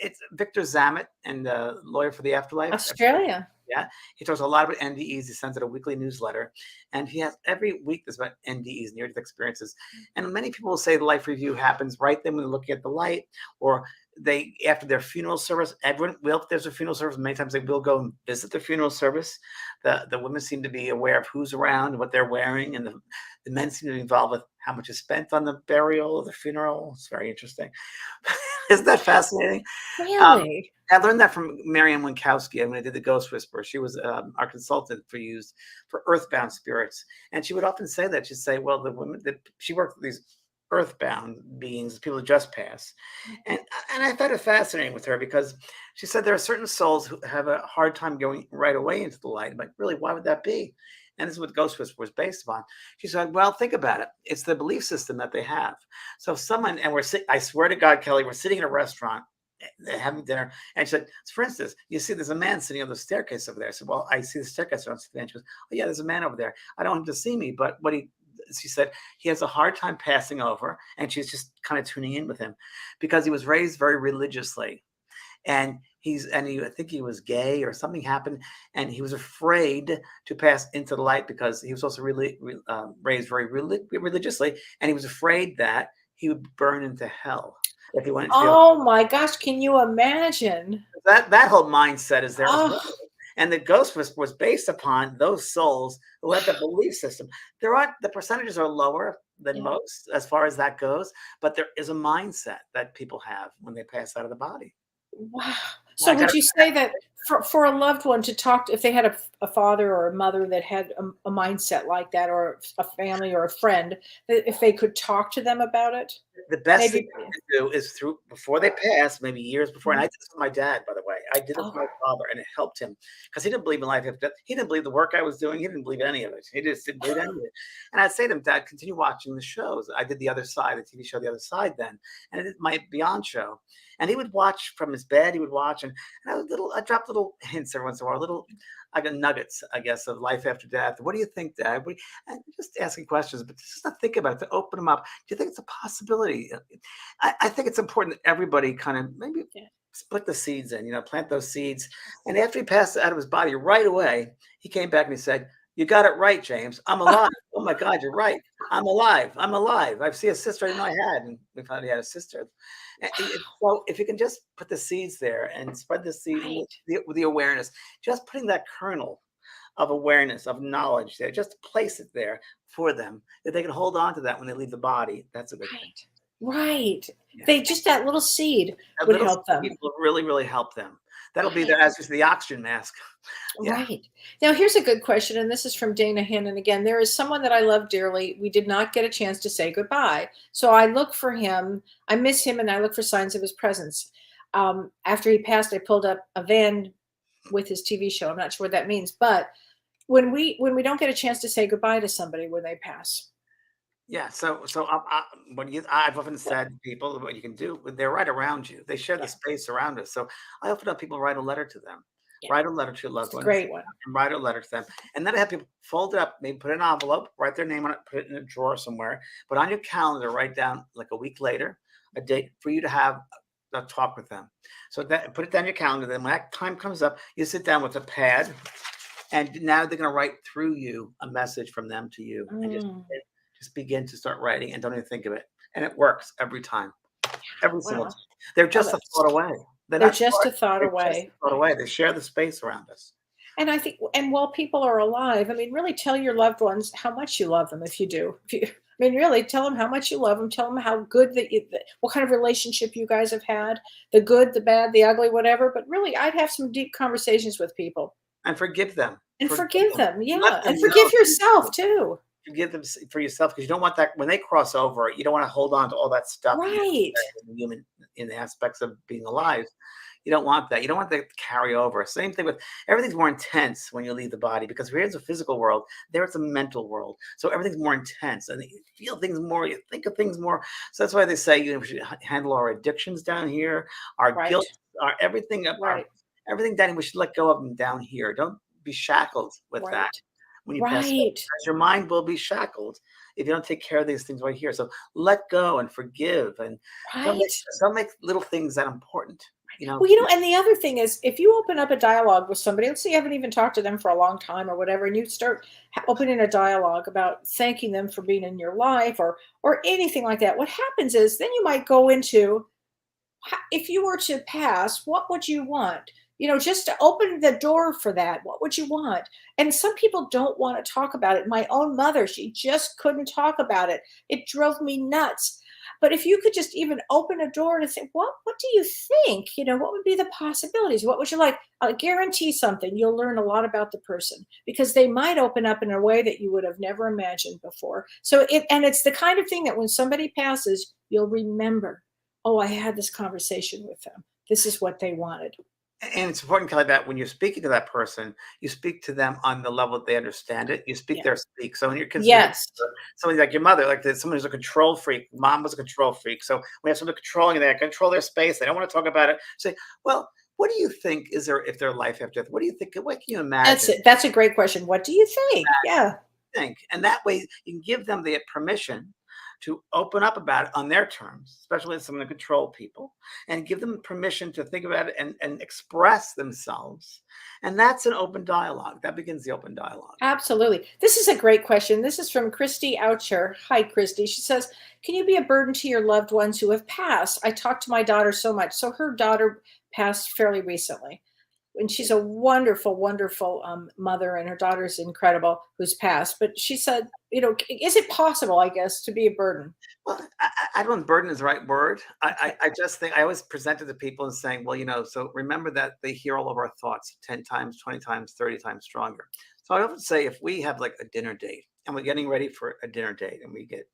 it's Victor Zamet, and the Lawyer for the Afterlife. Australia. Yeah, he talks a lot about NDEs. He sends out a weekly newsletter, and he has every week there's about NDEs, near-death experiences. And many people will say the life review happens right then when they're looking at the light, or they after their funeral service. Everyone will, if there's a funeral service, many times they will go and visit the funeral service. The women seem to be aware of who's around, what they're wearing, and the men seem to be involved with how much is spent on the burial or the funeral. It's very interesting. Isn't that fascinating? Really? I learned that from Marianne Winkowski when I did the Ghost Whisperer. She was our consultant for earthbound spirits, and she would often say that. She'd say, "Well, the women that she worked with these earthbound beings, people who just pass," and I found it fascinating with her because she said there are certain souls who have a hard time going right away into the light. I'm like, really, why would that be? And this is what Ghost Whisperer was based upon. She said, well, think about it. It's the belief system that they have. So if someone, and I swear to God, Kelly, we're sitting in a restaurant, having dinner, and she said, for instance, you see there's a man sitting on the staircase over there. I said, well, I see the staircase. I don't see the man. She goes, oh yeah, there's a man over there. I don't want him to see me, but she said he has a hard time passing over, and she's just kind of tuning in with him because he was raised very religiously. And I think he was gay or something happened, and he was afraid to pass into the light because he was also really raised very religiously, and he was afraid that he would burn into hell if he went into Oh my gosh, can you imagine? that whole mindset is there as Oh. well. And the Ghost Whisperer was based upon those souls who have the belief system. The percentages are lower than most as far as that goes, but there is a mindset that people have when they pass out of the body. Wow. So would you say that for a loved one to talk to, if they had a father or a mother that had a mindset like that, or a family or a friend, that if they could talk to them about it? The best thing you can do is before they pass, maybe years before. And I did this with my dad, by the way. I did it with my father, and it helped him because he didn't believe in life after death. He didn't believe the work I was doing. He didn't believe any of it. He just didn't believe any of it. And I'd say to him, Dad, continue watching the shows. I did The Other Side, the TV show The Other Side then, and I did my Beyond show. And he would watch from his bed. He would watch, and I dropped little hints every once in a while, little nuggets, I guess, of life after death. What do you think, Dad? And just asking questions, but just to think about it, to open them up. Do you think it's a possibility? I think it's important that everybody kind of maybe split the seeds in, plant those seeds. And after he passed out of his body, right away, he came back and he said, you got it right, James. I'm alive. Oh my God, you're right. I'm alive. I'm alive. I see a sister I didn't know I had, and we found he had a sister. So if you can just put the seeds there and spread the seed with the awareness, just putting that kernel of awareness, of knowledge there, just place it there for them, that they can hold on to that when they leave the body. That's a good thing. Right. Yeah. That little seed would help them. Will really, really help them. That'll be as the oxygen mask. Yeah. Right. Now, here's a good question, and this is from Dana Hannon again. There is someone that I love dearly. We did not get a chance to say goodbye. So I look for him. I miss him, and I look for signs of his presence. After he passed, I pulled up a van with his TV show. I'm not sure what that means. But when we don't get a chance to say goodbye to somebody when they pass. Yeah, so I've often said to people what you can do. They're right around you. They share the space around us. So I often have people write a letter to them. Yeah. Write a letter to your loved ones. Great one. And write a letter to them, and then I have people fold it up, maybe put an envelope, write their name on it, put it in a drawer somewhere. But on your calendar, write down like a week later a date for you to have a talk with them. So that put it down your calendar. Then when that time comes up, you sit down with a pad, and now they're going to write through you a message from them to you, and just begin to start writing and don't even think of it. And it works every time. Every single time. They're just a thought away. They're just a thought away. They share the space around us. And I think, and while people are alive, I mean, really tell your loved ones how much you love them if you do. Really tell them how much you love them. Tell them how good what kind of relationship you guys have had, the good, the bad, the ugly, whatever. But really, I'd have some deep conversations with people. And forgive them. And forgive them. Yeah. And forgive yourself too. forgive them for yourself, because you don't want that when they cross over. You don't want to hold on to all that stuff Right. in the human, in the aspects of being alive. You don't want that. You don't want that to carry over. Same thing with everything's more intense when you leave the body, because here's a physical world, there it's a mental world. So everything's more intense and you feel things more, you think of things more. So that's why they say, we should handle our addictions down here, our Right. guilt, our everything, Right. everything down. We should let go of them down here. Don't be shackled with that Right. when you pass away, Right. because your mind will be shackled if you don't take care of these things right here. So let go and forgive, and don't make, Right. don't make little things that important. You know, Well, and the other thing is, if you open up a dialogue with somebody, let's say you haven't even talked to them for a long time or whatever, and you start opening a dialogue about thanking them for being in your life or anything like that, what happens is then you might go into, if you were to pass, what would you want? Just to open the door for that, what would you want? And some people don't want to talk about it. My own mother, she just couldn't talk about it. It drove me nuts. But if you could just even open a door to say, what do you think? What would be the possibilities? What would you like? I guarantee something. You'll learn a lot about the person, because they might open up in a way that you would have never imagined before. So it's the kind of thing that when somebody passes, you'll remember, oh, I had this conversation with them. This is what they wanted. and it's important, Kelly, that when you're speaking to that person, you speak to them on the level that they understand it. You speak Yeah. their speak. So when you're considering Yes. somebody like your mother, like someone who's a control freak, mom was a control freak. So we have someone controlling that, control their space. They don't want to talk about it. Say, well, what do you think is there if their life after death? What do you think? What can you imagine? That's it. That's a great question. What do you think? Yeah. Think? And that way you can give them the permission to open up about it on their terms, especially with some of the control people, and give them permission to think about it and express themselves. And that's an open dialogue. That begins the open dialogue. Absolutely. This is a great question. This is from Christy Oucher. Hi, Christy. She says, can you be a burden to your loved ones who have passed? I talk to my daughter so much. So her daughter passed fairly recently. And she's a wonderful, wonderful mother, and her daughter's incredible who's passed. But she said, is it possible, I guess, to be a burden? Well, I don't know if burden is the right word. I just think I always present it to people and saying, well, so remember that they hear all of our thoughts 10 times, 20 times, 30 times stronger. So I often say, if we have like a dinner date and we're getting ready for a dinner date and we get,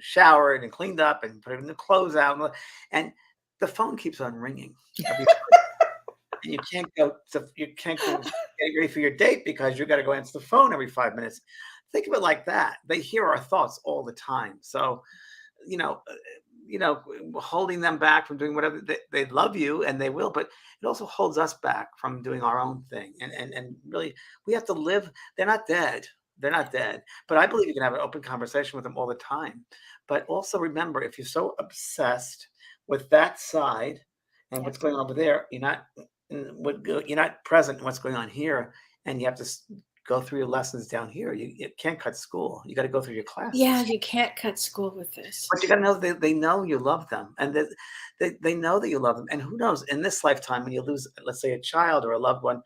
showered and cleaned up and put the clothes out, and the phone keeps on ringing. And you can't go get ready for your date because you got to go answer the phone every 5 minutes. Think of it like that. They hear our thoughts all the time. So, holding them back from doing whatever they love you, and they will, but it also holds us back from doing our own thing. And really, we have to live. They're not dead. They're not dead. But I believe you can have an open conversation with them all the time. But also remember, if you're so obsessed with that side and what's going on over there, you're not present in what's going on here, and you have to go through your lessons down here. You can't cut school. You got to go through your classes. Yeah, you can't cut school with this. But you got to know they know you love them, and they know that you love them. And who knows, in this lifetime, when you lose, let's say, a child or a loved one,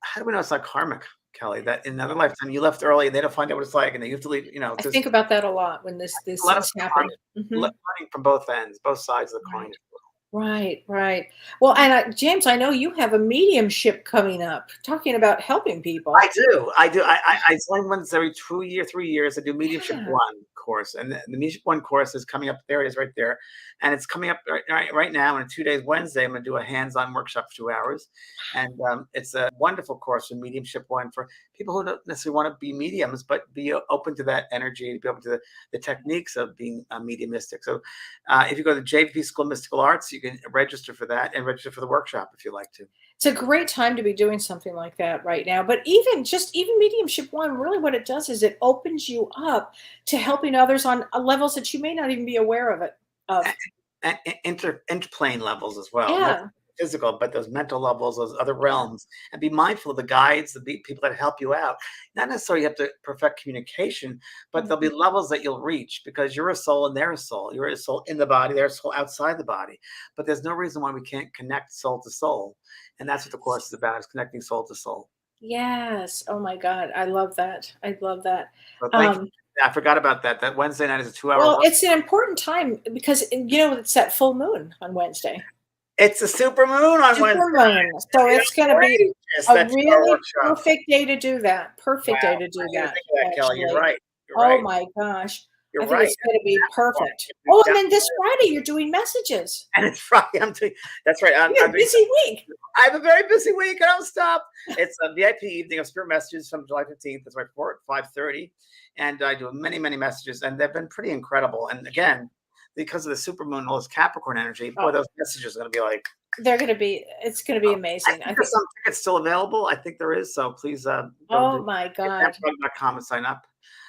how do we know it's not karmic, Kelly? That in another lifetime you left early, and they don't find out what it's like, and you have to leave. I think about that a lot when this a lot of has happened. learning from both ends, both sides of the coin. Right. Well, and James, I know you have a mediumship coming up, talking about helping people. I do. I join once every 3 years. I do mediumship Yeah. 1 course, and the mediumship 1 course is coming up. There it is, right there, and it's coming up right now. In 2 days, Wednesday, I'm going to do a hands-on workshop for 2 hours, and it's a wonderful course in mediumship 1 for people who don't necessarily want to be mediums, but be open to that energy, be open to the techniques of being mediumistic. So, if you go to JVP School of Mystical Arts, you can register for that and register for the workshop if you like to. It's a great time to be doing something like that right now. But even mediumship 1, really what it does is it opens you up to helping others on levels that you may not even be aware of it. And interplane levels as well. Yeah. Not physical, but those mental levels, those other realms, and be mindful of the guides, the people that help you out. Not necessarily you have to perfect communication, but there'll be levels that you'll reach, because you're a soul and they're a soul. You're a soul in the body, they're a soul outside the body. But there's no reason why we can't connect soul to soul. And that's what the course is about, is connecting soul to soul. Yes. Oh my God. I love that. So thank you. I forgot about that. That Wednesday night is a 2-hour Well, workshop. it's an important time because it's that full moon on Wednesday. It's a super moon on Wednesday. Moon. So it's going to be Yes, a that's 2-hour really workshop. perfect day to do that. Perfect day to do I didn't that. think of that, Kelly. You're actually. right. You're Oh right. my gosh. You're I think right. it's going to be Well, perfect. it's Oh, and down then this Friday, you're doing messages. and it's Friday. That's right. You got I'm a doing busy week. I have a very busy week. I don't stop. It's a VIP evening of Spirit Messages from July 15th. That's right, 5:30. And I do many, many messages, and they've been pretty incredible. And again, because of the supermoon, all this Capricorn energy, boy, Oh. those messages are going to be like, They're going to be, it's going to be I amazing. think there's some tickets still available. I think there is. So please go Oh to my God. advancedprog.com and sign up.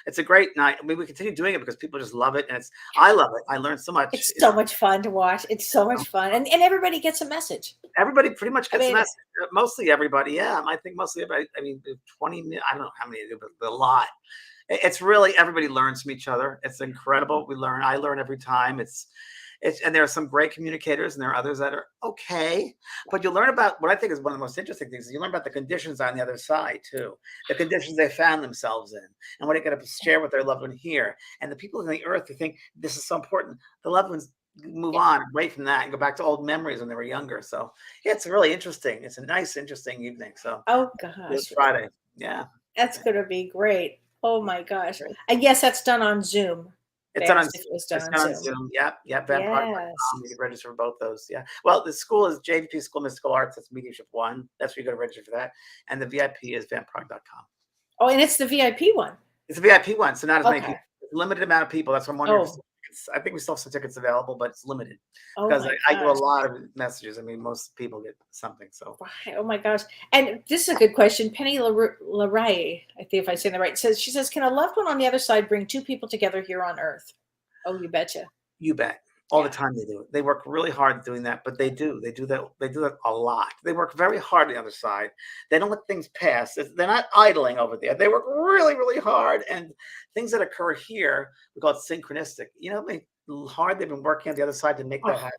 It's a great night. I mean, we continue doing it because people just love it. And I love it. I learned so much. It's so much fun to watch. It's so much fun. And everybody gets a message. Everybody pretty much gets mean- the message. Mostly everybody. Yeah. I think mostly everybody. I mean, 20, I don't know how many, but a lot. It's really, everybody learns from each other. It's incredible. I learn every time. And there are some great communicators and there are others that are okay, but you learn about what I think is one of the most interesting things. You learn about the conditions on the other side too, the conditions they found themselves in and what they're going to share with their loved one here. And the people on the earth who think this is so important, the loved ones move on away from that and go back to old memories when they were younger. So yeah, it's really interesting. It's a nice, interesting evening. So Oh it's gosh. Friday. Yeah. That's going to be great. Oh my gosh. And yes, that's done on Zoom. It's done on, If it was done it's on done on Zoom. Zoom. Yep. Vanprog.com. Yes. You can register for both those. Yeah. Well, the school is JVP School of Mystical Arts. That's Mediumship 1. That's where you go to register for that. And the VIP is vanprog.com. Oh, and it's the VIP one. It's a VIP one, so not as many Okay. people. It's a limited amount of people. That's what I'm wondering. Oh. I think we still have some tickets available, but it's limited Oh because my I do a gosh. lot of messages. I mean, most people get something. So Right. Oh my gosh. And this is a good question. Penny Laray, I think if I say that right, she says, can a loved one on the other side bring two people together here on Earth? Oh, you betcha. you bet. All Yeah. the time they do it. They work really hard doing that, but they do. They do that. They do that a lot. They work very hard on the other side. They don't let things pass. They're not idling over there. They work really, really hard. And things that occur here, we call it synchronistic. You know how hard they've been working on the other side to make that Oh. happen.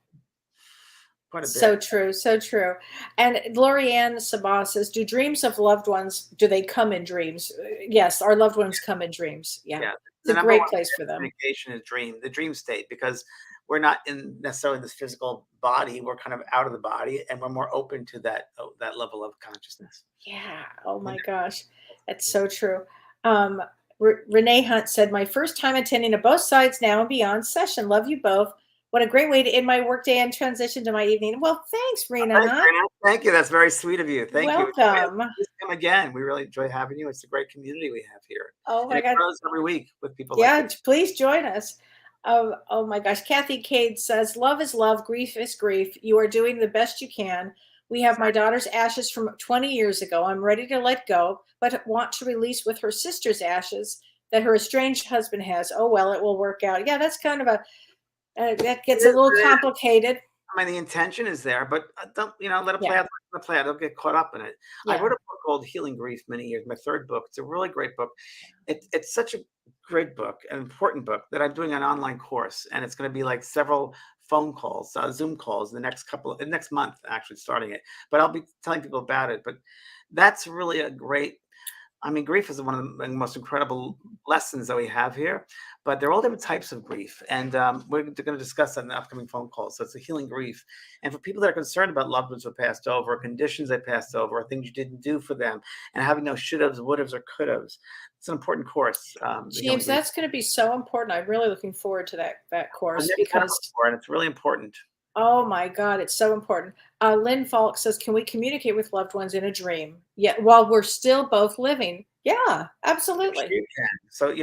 Quite a bit. So true. So true. And Lorianne Sabah says, do dreams of loved ones, do they come in dreams? Yes, our loved ones come in dreams. Yeah. Yeah. It's a number great one place for them. communication is the dream state, because we're not in necessarily this physical body. We're kind of out of the body, and we're more open to that level of consciousness. Yeah. Oh my gosh. That's so true. Renee Hunt said, my first time attending a Both Sides Now and Beyond session. Love you both. What a great way to end my workday and transition to my evening. Well, thanks, Rena. Thanks, Rena. Thank you. That's very sweet of you. Thank you. Welcome. Please come again. We really enjoy having you. It's a great community we have here. Oh And my it God. grows every week with people Yeah, like you. please join us. Oh my gosh. Kathy Cade says, love is love, grief is grief. You are doing the best you can. We have my daughter's ashes from 20 years ago. I'm ready to let go, but want to release with her sister's ashes that her estranged husband has. Oh, well, it will work out. Yeah, that's kind of that gets a little complicated. I mean, the intention is there, but don't, let it play Yeah. out. Let it play out. Don't get caught up in it. I Yeah. wrote a book called Healing Grief many years, my third book. It's a really great book. It's such a great book, an important book, that I'm doing an online course, and it's going to be like several phone calls, Zoom calls, the next month, actually starting it. But I'll be telling people about it. But that's really a great. I mean, grief is one of the most incredible lessons that we have here, but there are all different types of grief. And we're going to discuss that in the upcoming phone call. So it's a healing grief. And for people that are concerned about loved ones who passed over, conditions they passed over, or things you didn't do for them, and having no should-haves, would-haves, or could-haves, it's an important course. The healing James, grief. that's going to be so important. I'm really looking forward to that I've course never done it because, before, and it's really important. oh my God, it's so important. Lynn Falk says, can we communicate with loved ones in a dream? Yeah, while we're still both living. Yeah, absolutely. You can. So,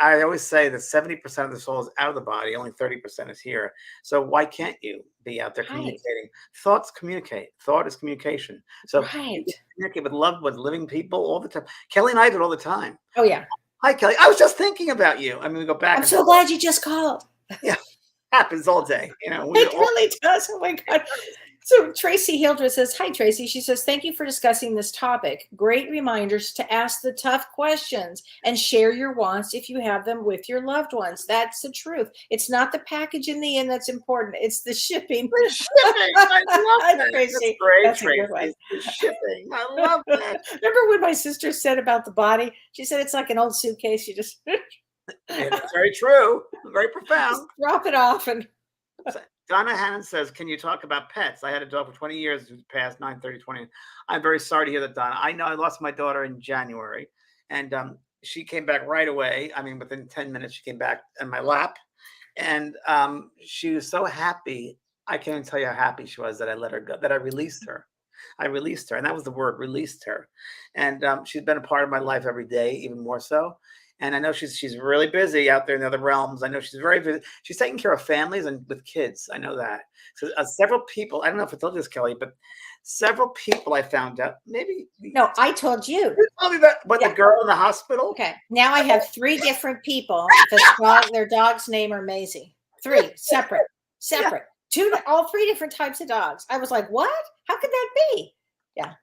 I always say that 70% of the soul is out of the body, only 30% is here. So why can't you be out there Right. communicating? Thoughts communicate. Thought is communication. So you Right. can communicate with loved ones, living people all the time. Kelly and I do it all the time. Oh yeah. Hi, Kelly. I was just thinking about you. I mean, we go back. I'm and so forth. glad you just called. Happens all day. We It all- really does. Oh my God. So Tracy Hildreth says, hi, Tracy. She says, thank you for discussing this topic. Great reminders to ask the tough questions and share your wants if you have them with your loved ones. That's the truth. It's not the package in the end that's important. It's the shipping. shipping. I love that. Tracy. That's great, That's a good one. Tracy. The shipping. I love that. Remember when my sister said about the body? She said it's like an old suitcase. You just It's very true. Very profound. drop it off and Donna Hannon says, can you talk about pets? I had a dog for 20 years who passed 9/30/20. I'm very sorry to hear that, Donna. I know I lost my daughter in January, and she came back right away. I mean, within 10 minutes, she came back in my lap. And she was so happy. I can't even tell you how happy she was that I let her go, that I released her. I released her. And that was the word, released her. And she's been a part of my life every day, even more so. And I know she's really busy out there in the other realms. I know she's very busy. She's taking care of families and with kids. I know that. So several people, I don't know if I told you this, Kelly, but several people I found out, maybe. No, I told you. You told me that, but Yeah. the girl in the hospital? Okay. Now I have 3 different people. Their dog's name are Maisie. 3 separate. All 3 different types of dogs. I was like, what? How could that be? Yeah.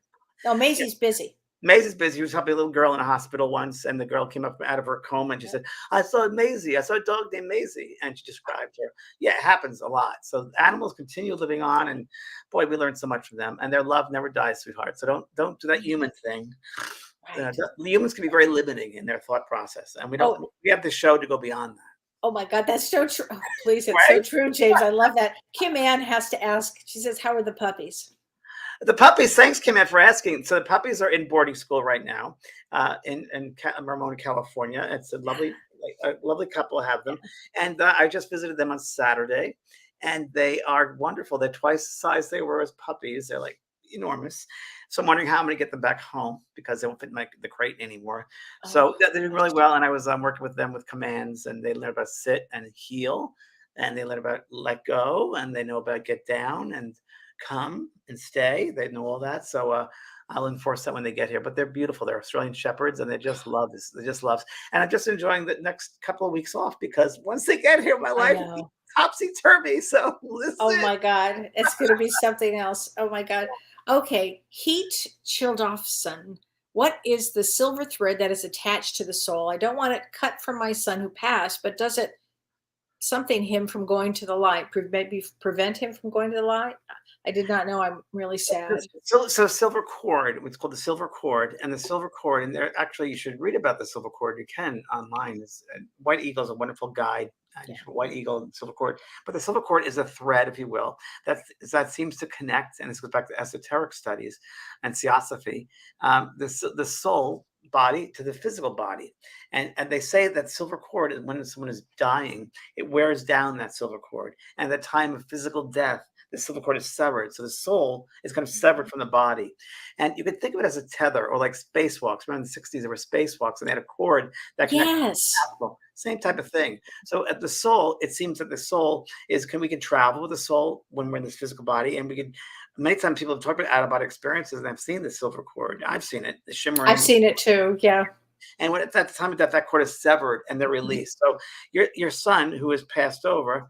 No, Maisie's busy. Maisie's busy. She was helping a little girl in a hospital once, and the girl came up out of her coma and she said, I saw Maisie. I saw a dog named Maisie. And she described her. Yeah, it happens a lot. So animals continue living on, and boy, we learn so much from them. And their love never dies, sweetheart. So don't do that human thing. Right. Humans can be very limiting in their thought process. And we have the show to go beyond that. Oh my God, that's so true. Oh, please, it's Right? so true, James. I love that. Kim Ann has to ask. She says, how are the puppies? The puppies, thanks, Kim, Ann, for asking. So the puppies are in boarding school right now in Ramona, California. It's a lovely couple to have them. And I just visited them on Saturday, and they are wonderful. They're twice the size they were as puppies. They're like enormous. So I'm wondering how I'm going to get them back home because they won't fit in the crate anymore. So they're doing really well. And I was working with them with commands, and they learn about sit and heel, and they learn about let go, and they know about get down and come and stay. They know all that. So I'll enforce that when they get here. But they're beautiful. They're Australian Shepherds, and they just love this. They just love. And I'm just enjoying the next couple of weeks off because once they get here, my life will be topsy-turvy. So listen. Oh my God. It's going to be something else. Oh my God. Okay. Heat Childofson. What is the silver thread that is attached to the soul? I don't want it cut from my son who passed, but does it something him from going to the light? Maybe prevent him from going to the light? I did not know. I'm really sad. So silver cord, it's called the silver cord, and the silver cord, and there actually you should read about the silver cord. You can online. White Eagle is a wonderful guide. White Eagle and silver cord, but the silver cord is a thread, if you will, that seems to connect, and this goes back to esoteric studies and theosophy, the soul body to the physical body, and they say that silver cord is when someone is dying, it wears down that silver cord, and at the time of physical death, the silver cord is severed. So the soul is kind of severed from the body. And you could think of it as a tether or like spacewalks. Remember in the 60s, there were spacewalks and they had a cord that connected. Yes. Same type of thing. So at the soul, it seems that the soul is, we can travel with the soul when we're in this physical body. And we can, many times people have talked about out-of-body experiences, and I've seen the silver cord. I've seen it, the shimmering. I've seen it too. Yeah. And when at that time of death, that cord is severed and they're released. So your son who has passed over,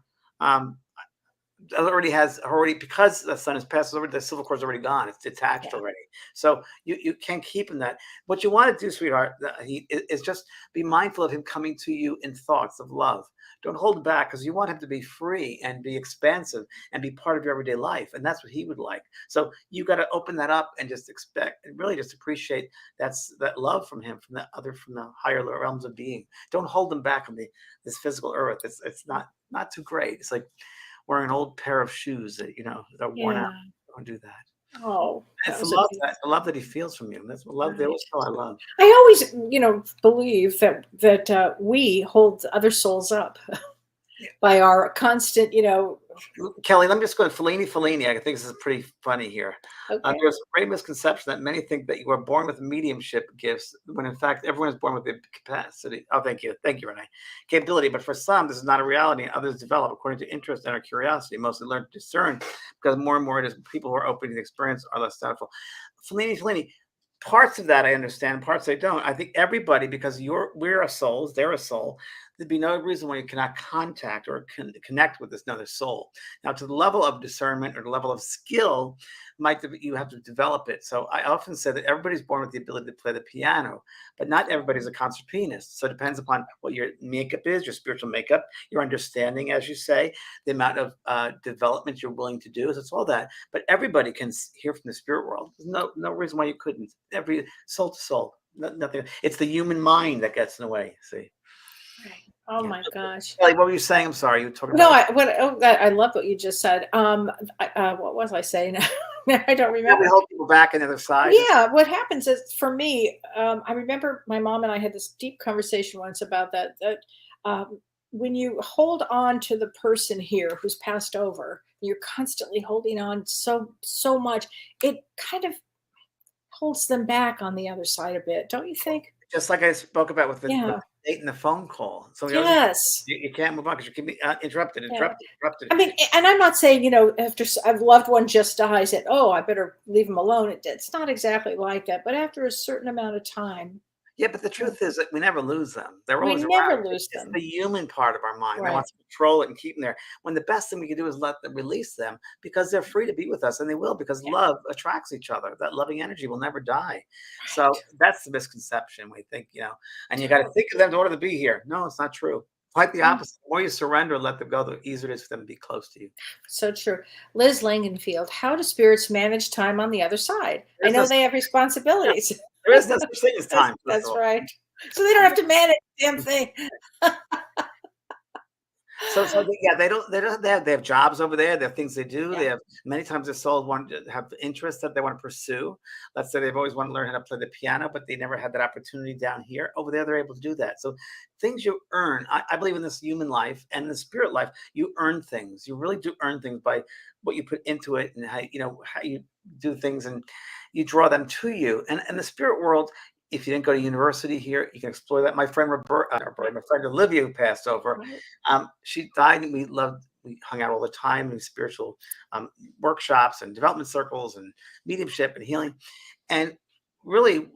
already because the sun has passed over, the silver cord's already gone. It's detached already. So you can't keep him that. What you want to do, sweetheart, is just be mindful of him coming to you in thoughts of love. Don't hold it back because you want him to be free and be expansive and be part of your everyday life. And that's what he would like. So you got to open that up and just expect and really just appreciate that love from him, from the higher realms of being. Don't hold him back on this physical earth. It's not too great. It's like wearing an old pair of shoes that that are worn out. Don't do that. Oh, it's the love that he feels from you. That's what love. They always tell I love. I always, believe that we hold other souls up by our constant, Kelly, let me just go to Fellini. I think this is pretty funny here. Okay. There's a great misconception that many think that you are born with mediumship gifts, when in fact everyone is born with the capacity. Oh, thank you, Renee. Capability, but for some, this is not a reality, and others develop according to interest and our curiosity. Mostly learn to discern because more and more it is people who are open to the experience are less doubtful. Fellini. Parts of that I understand, parts I don't. I think everybody, because we're a soul, they're a soul, there'd be no reason why you cannot contact or connect with this another soul. Now, to the level of discernment or the level of skill, you have to develop it. So I often say that everybody's born with the ability to play the piano, but not everybody's a concert pianist. So it depends upon what your makeup is, your spiritual makeup, your understanding, as you say, the amount of development you're willing to do. So it's all that. But everybody can hear from the spirit world. There's no reason why you couldn't. Every soul to soul, nothing. It's the human mind that gets in the way. See. Oh my gosh. Kelly, what were you saying? I'm sorry. You were talking about. No, I love what you just said. What was I saying? I don't Yeah, we remember. hold people back on the other side. Yeah, what happens is for me, I remember my mom and I had this deep conversation once about that. Um, when you hold on to the person here who's passed over, you're constantly holding on so much. It kind of holds them back on the other side a bit, don't you think? Just like I spoke about with the Yeah. date and the phone call. So we always Yes. you can't move on because you can be interrupted, Yeah. interrupted, interrupted. I mean, and I'm not saying, after a loved one just dies, that, oh, I better leave them alone. It's not exactly like that. But after a certain amount of time, Yeah, but the uh, truth is that we never lose them. They're we always around. never lose It's them. the human part of our mind that Right. wants to control it and keep them there. When the best thing we can do is let them release them because they're free to be with us, and they will because Yeah. love attracts each other. That loving energy will never die. So Right. that's the misconception. We think, and you got to think of them in order to be here. No, it's not true. Quite the Mm, opposite. The more you surrender and let them go, the easier it is for them to be close to you. so true. Liz Langenfield, how do spirits manage time on the other side? I There's no, know they have responsibilities. there is no such thing as That's, time. First of that's all. right. So they don't have to manage the damn thing. Yeah, they have jobs over there. They have things they do. They Yeah. have many times their souls want to have interests that they want to pursue. Let's say they've always wanted to learn how to play the piano, but they never had that opportunity down here. Over there, they're able to do that. So things you earn, I believe in this human life and the spirit life, you earn things. You really do earn things by what you put into it and how you do things and you draw them to you. And the spirit world, if you didn't go to university here, you can explore that. My friend my friend Olivia, who passed over, Right. she died, and we hung out all the time in spiritual workshops and development circles and mediumship and healing. And really,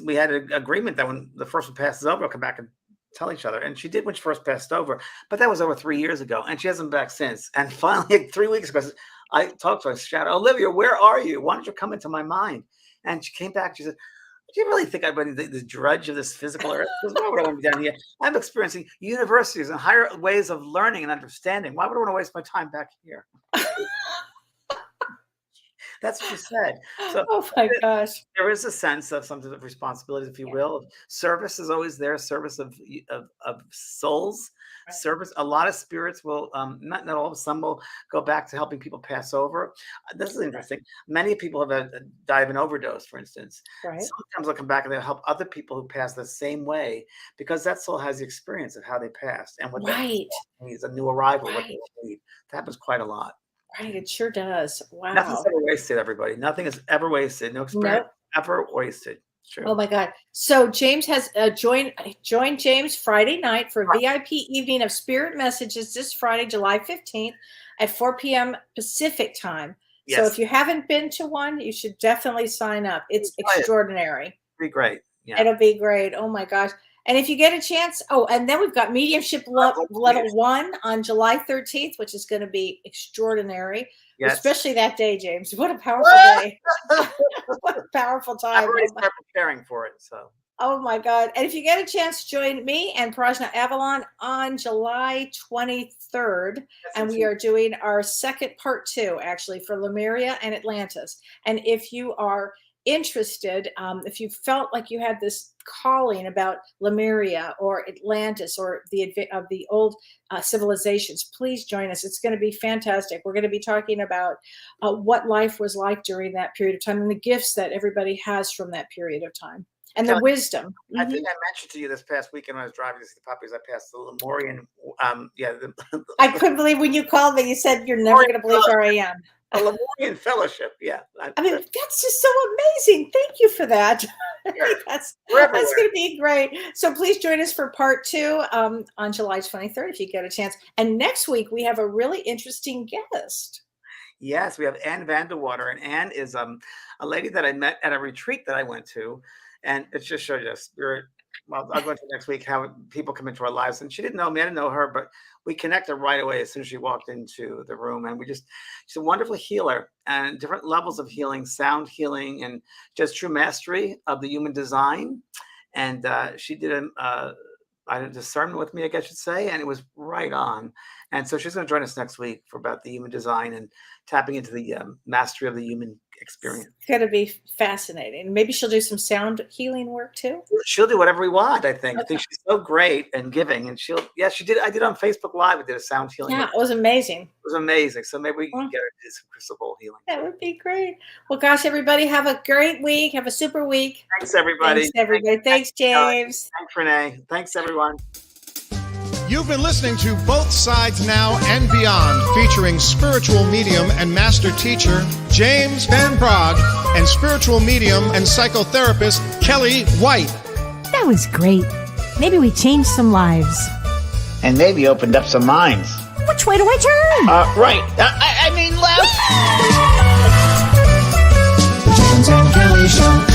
we had an agreement that when the first one passes over, we'll come back and tell each other. And she did when she first passed over, but that was over 3 years ago, and she hasn't been back since. And finally, like 3 weeks ago, I talked to her. I shouted, "Olivia, where are you? Why don't you come into my mind?" And she came back. She said, do you really think I've been the drudge of this physical earth? Because why would I want to be down here? I'm experiencing universities and higher ways of learning and understanding. Why would I want to waste my time back here? That's what she said. So Oh my gosh. there is a sense of something of responsibility, if you Yeah. will. Service is always there. Service of souls. Right. Service. A lot of spirits will not all. Some will go back to helping people pass over. This is interesting. Many people have died of an overdose, for instance. Right. Sometimes they'll come back and they'll help other people who pass the same way because that soul has the experience of how they passed and what that Right. needs, a new arrival, what they Right. need. That happens quite a lot. Right. It sure does. Nothing's Wow. ever wasted, everybody. Nothing is ever wasted. No experience Nope. ever wasted. It's Oh true. my God. So James has joined James Friday night for a VIP evening of spirit messages this Friday, July 15th at 4 p.m. Pacific time. So if Yes. you haven't been to one, you should definitely sign up. It's Try it. extraordinary. Be great. Yeah. It'll be great. Oh my gosh. And if you get a chance, and then we've got mediumship Love level leadership. 1 on July 13th, which is going to be extraordinary, Yes. especially that day, James. What a powerful day. What a powerful I've time. already started preparing for it. So Oh my God. And if you get a chance, join me and Prajna Avalon on July 23rd. that's And we are doing our second part 2, actually, for Lemuria and Atlantis. And if you are interested, if you felt like you had this calling about Lemuria or Atlantis or the old civilizations, please join us. It's going to be fantastic. We're going to be talking about what life was like during that period of time and the gifts that everybody has from that period of time and the Kelly, wisdom. I Mhm. think I mentioned to you this past weekend when I was driving to see the puppies, I passed the Lemurian, the I couldn't believe when you called me, you said, you're never going to believe where I am. Lemurian Fellowship. Yeah. I mean, that's just so amazing. Thank you for that. I Sure. think that's We're that's everywhere. going to be great. So please join us for part 2 on July 23rd if you get a chance. And next week we have a really interesting guest. Yes, we have Anne Vanderwater, and Anne is a lady that I met at a retreat that I went to, and it just showed you a spirit. Well, I'll go into next week how people come into our lives, and she didn't know me, I didn't know her, but we connected right away as soon as she walked into the room, and she's a wonderful healer and different levels of healing, sound healing, and just true mastery of the human design. And she did a discernment with me, I guess you'd say, and it was right on. And so she's going to join us next week for about the human design and tapping into the mastery of the human experience. It's going to be fascinating. Maybe she'll do some sound healing work too. She'll do whatever we want, I think. I think she's so great and giving. And she did. I did on Facebook Live. I did a sound healing. Yeah, It it was amazing. was amazing. So maybe we can get her to do some crystal bowl healing. That would be great. Well, gosh, everybody, have a great week. Have a super week. Thanks, everybody. Thanks, everybody. Thanks, James. Thanks, Renee. Thanks, everyone. You've been listening to Both Sides Now and Beyond, featuring spiritual medium and master teacher James Van Praagh and spiritual medium and psychotherapist Kelly White. That was great. Maybe we changed some lives. And maybe opened up some minds. Which way do I turn? Right. I mean left. The James and Kelly Show.